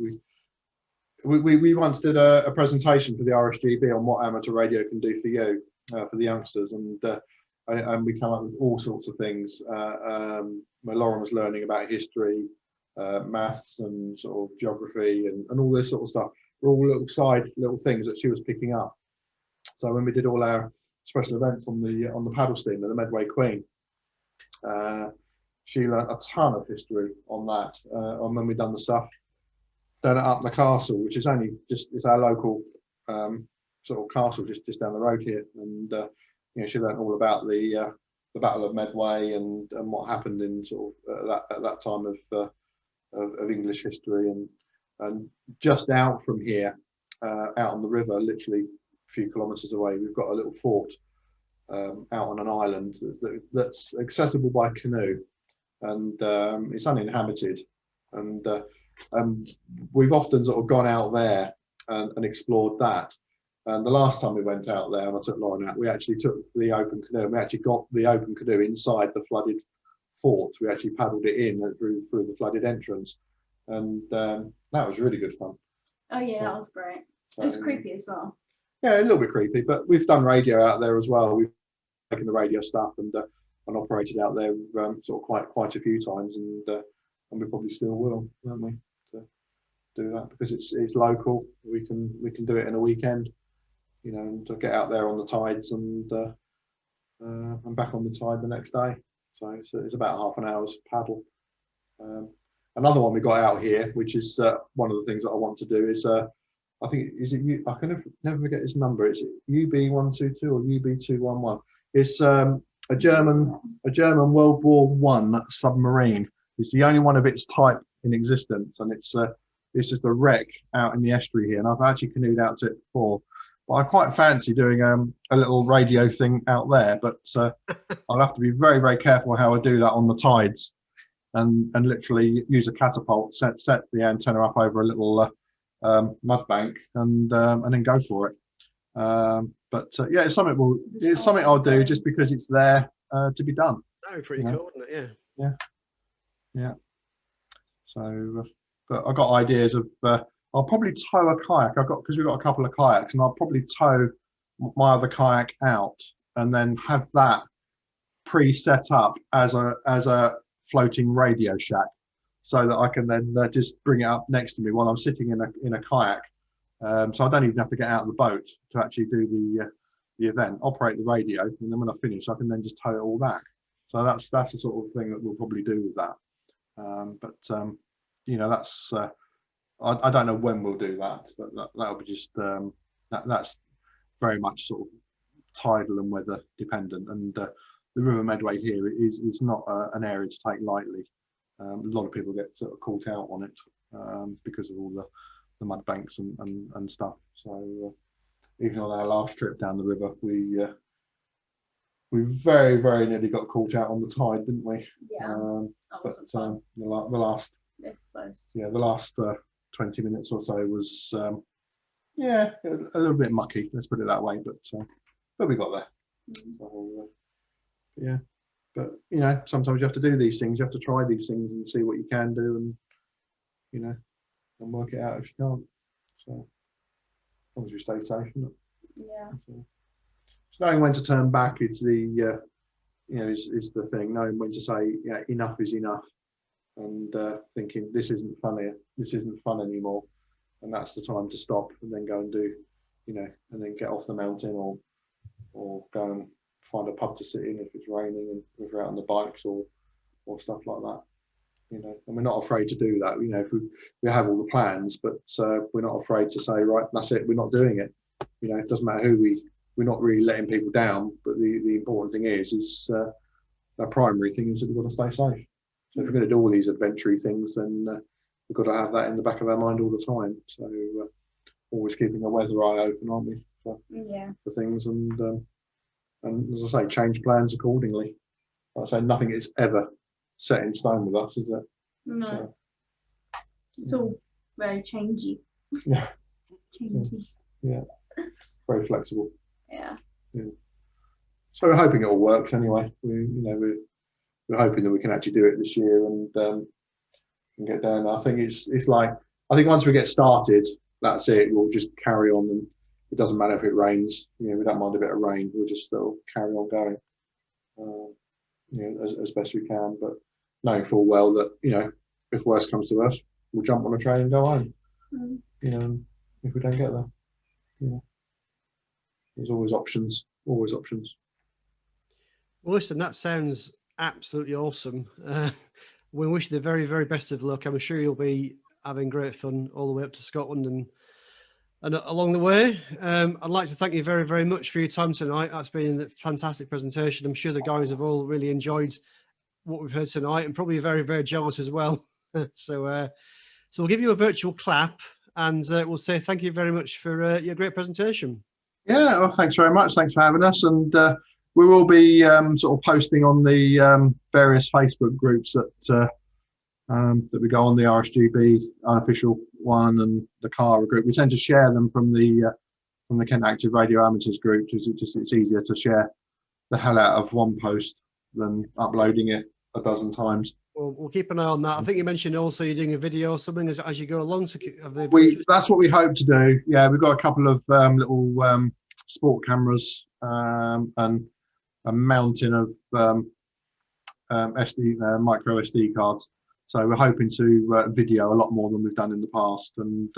we once did a presentation for the RSGB on what amateur radio can do for you, for the youngsters, and we come up with all sorts of things. Where Lauren was learning about history, maths and sort of geography and all this sort of stuff, were all little things that she was picking up. So when we did all our special events on the paddle steamer, the Medway Queen, she learnt a ton of history on that. And when we'd done the stuff down at Up the Castle, which is only it's our local sort of castle just down the road here, and you know, she learnt all about the Battle of Medway and what happened in sort of at that time of English history, and just out from here, out on the river, literally a few kilometres away, we've got a little fort out on an island that's accessible by canoe, and it's uninhabited, and we've often sort of gone out there and explored that. And the last time we went out there, and I took Lauren out, we actually took the open canoe, and we actually got the open canoe inside the flooded fort. We actually paddled it in through the flooded entrance, and that was really good fun. Oh yeah, that was great. It was creepy as well. Yeah, a little bit creepy, but we've done radio out there as well. We've taken the radio stuff and operated out there sort of quite a few times, and we probably still will, won't we? To do that, because it's local. We can do it in a weekend, you know, and to get out there on the tides and back on the tide the next day. So it's about half an hour's paddle. Another one we got out here, which is one of the things that I want to do, is I think I can never forget this number. Is it UB122 or UB211? It's a German World War I submarine. It's the only one of its type in existence, and it's just a wreck out in the estuary here. And I've actually canoed out to it before. But I quite fancy doing a little radio thing out there, but I'll have to be very, very careful how I do that on the tides, and literally use a catapult, set the antenna up over a little mud bank, and then go for it. But yeah, it's something I'll do just because it's there to be done. That would be pretty cool, wouldn't it? Yeah. Yeah. So, but I've got ideas of. I'll probably tow a kayak. Because we've got a couple of kayaks, and I'll probably tow my other kayak out, and then have that pre-set up as a floating radio shack, so that I can then just bring it up next to me while I'm sitting in a kayak. So I don't even have to get out of the boat to actually do the event. Operate the radio, and then when I finish, I can then just tow it all back. So that's the sort of thing that we'll probably do with that. But you know, that's. I don't know when we'll do that, but that'll be just that's very much sort of tidal and weather dependent. And the River Medway here is not an area to take lightly. A lot of people get sort of caught out on it because of all the mud banks and stuff. So even on our last trip down the river, we very, very nearly got caught out on the tide, didn't we? Yeah. But the last, This close. yeah, the last 20 minutes or so was, yeah, a little bit mucky. Let's put it that way. But we got there. So, yeah. But you know, sometimes you have to do these things. You have to try these things and see what you can do, and you know, and work it out if you can't. So as long as you stay safe, isn't it? Yeah. So knowing when to turn back is the you know, is the thing. Knowing when to say, yeah, enough is enough, and thinking this isn't funny, this isn't fun anymore, and that's the time to stop and then go and do, you know, and then get off the mountain or go and find a pub to sit in if it's raining and if we're out on the bikes or stuff like that. You know, and we're not afraid to do that. You know, if we have all the plans, but we're not afraid to say, right, that's it, we're not doing it. You know, it doesn't matter who we're not really letting people down, but the important thing is the primary thing is that we've got to stay safe. So if we're going to do all these adventure things, then we've got to have that in the back of our mind all the time. So always keeping a weather eye open, aren't we, for things, and as I say, change plans accordingly. Like I say, nothing is ever set in stone with us, is it? No. So, It's all very changey. Yeah. Changey. Yeah. Very flexible. Yeah. So we're hoping it all works anyway. We're hoping that we can actually do it this year and get down. I think it's like, I think once we get started, that's it. We'll just carry on, and it doesn't matter if it rains. You know, we don't mind a bit of rain. We'll just still carry on going, you know, as best we can. But knowing full well that, you know, if worse comes to worse, we'll jump on a train and go home. You know, if we don't get there, you know, there's always options. Always options. Well, listen, that sounds absolutely awesome. We wish you the very, very best of luck. I'm sure you'll be having great fun all the way up to Scotland and along the way. I'd like to thank you very, very much for your time tonight. That's been a fantastic presentation. I'm sure the guys have all really enjoyed what we've heard tonight, and probably very, very jealous as well. So we'll give you a virtual clap, and we'll say thank you very much for your great presentation. Yeah, well, thanks very much. Thanks for having us. And we will be sort of posting on the various Facebook groups that we go on, the RSGB unofficial one and the Cara group. We tend to share them from the Kent Active Radio Amateurs group, because it's easier to share the hell out of one post than uploading it a dozen times. Well, we'll keep an eye on that. I think you mentioned also you're doing a video or something as you go along. That's what we hope to do. Yeah, we've got a couple of little sport cameras and a mountain of micro SD cards. So we're hoping to video a lot more than we've done in the past, and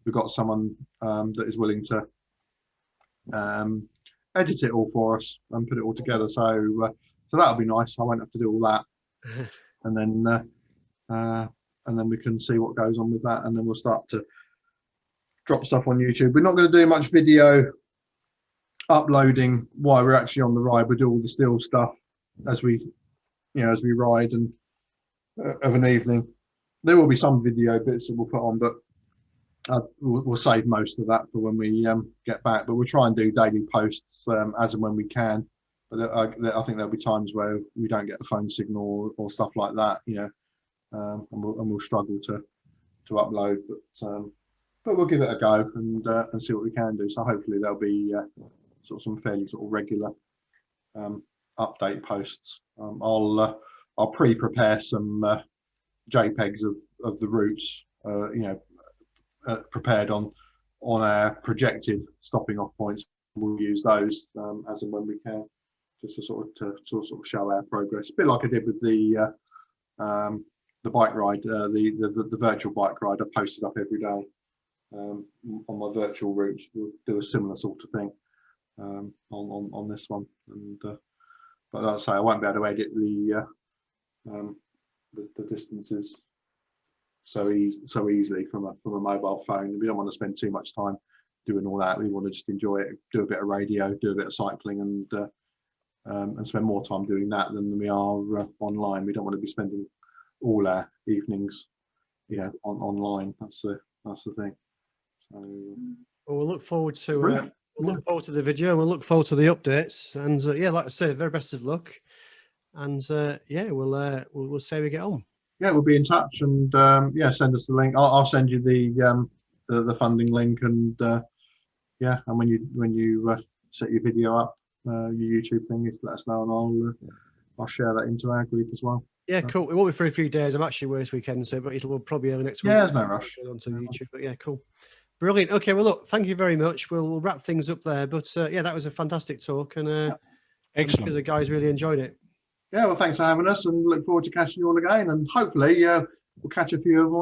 we've got someone that is willing to edit it all for us and put it all together. So that'll be nice. I won't have to do all that. And then we can see what goes on with that, and then we'll start to drop stuff on YouTube. We're not going to do much video uploading while we're actually on the ride. We do all the still stuff as we ride and of an evening. There will be some video bits that we'll put on, but we'll save most of that for when we get back. But we'll try and do daily posts as and when we can. But I think there'll be times where we don't get the phone signal or stuff like that, you know, and we'll struggle to upload. But we'll give it a go and see what we can do. So hopefully there'll be sort of some fairly sort of regular update posts. I'll pre-prepare some JPEGs of the routes, you know, prepared on our projected stopping off points. We'll use those as and when we can, just to sort of show our progress. A bit like I did with the bike ride, the virtual bike ride. I posted up every day on my virtual route. We'll do a similar sort of thing on this one. And but as I say, I won't be able to edit the distances so easily from a mobile phone. We don't want to spend too much time doing all that. We want to just enjoy it, do a bit of radio, do a bit of cycling, and spend more time doing that than we are online. We don't want to be spending all our evenings, online. That's the thing. So, Well, we'll look forward to brilliant. we'll look forward to the video. We'll look forward to the updates, and yeah, like I say, very best of luck. And yeah, we'll say we get on. Yeah, we'll be in touch, and yeah, send us the link. I'll send you the funding link, and yeah, and when you set your video up, your YouTube thing, you let us know, and I'll share that into our group as well. Yeah, cool. It won't be for a few days. I'm actually away this weekend, so but it'll probably early next week. Yeah, there's no rush. Onto YouTube, but yeah, cool. Brilliant. Okay, well, look, thank you very much. We'll wrap things up there. But yeah, that was a fantastic talk, and Excellent. I'm sure the guys really enjoyed it. Yeah, well, thanks for having us, and look forward to catching you all again, and hopefully we'll catch a few of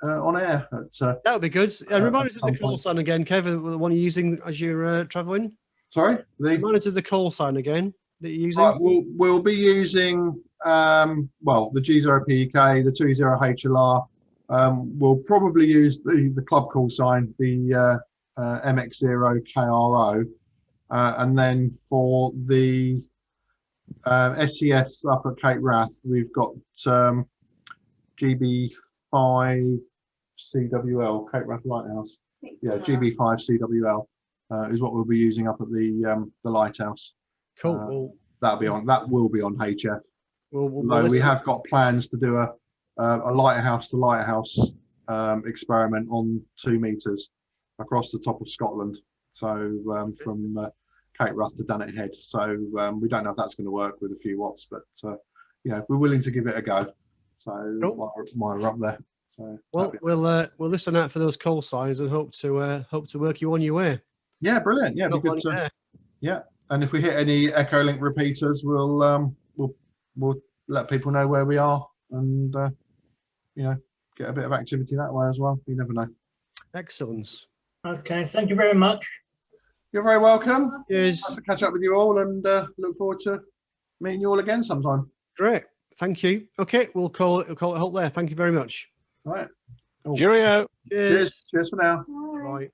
on air. That would be good. And remind us of the some call point. sign again, Kevin, the one you're using as you're traveling. Sorry, Remind us of the call sign again that you're using. right, we'll be using well, the G0PEK, the 2E0HLR. We'll probably use the club call sign, the MX0KRO, and then for the SCS up at Cape Wrath, we've got GB5 CWL, Cape Wrath Lighthouse. Yeah, GB5 CWL is what we'll be using up at the lighthouse. Cool. That will be on HF. We'll We have got plans to do a lighthouse to lighthouse experiment on 2 meters across the top of Scotland. So from Cape Wrath to Dunnet Head. So we don't know if that's going to work with a few watts, but we're willing to give it a go. So while we're up there. So well, we'll listen out for those call signs and hope to work you on your way. Yeah, brilliant. Yeah, be good to, yeah. And if we hit any Echolink repeaters, we'll let people know where we are, and get a bit of activity that way as well. You never know. Excellent. Okay, thank you very much. You're very welcome. Cheers. Nice to catch up with you all, and look forward to meeting you all again sometime. Great. Thank you. Okay, we'll call it a halt there. Thank you very much. All right. Cheerio. Cheers. Cheers for now. Bye. Bye.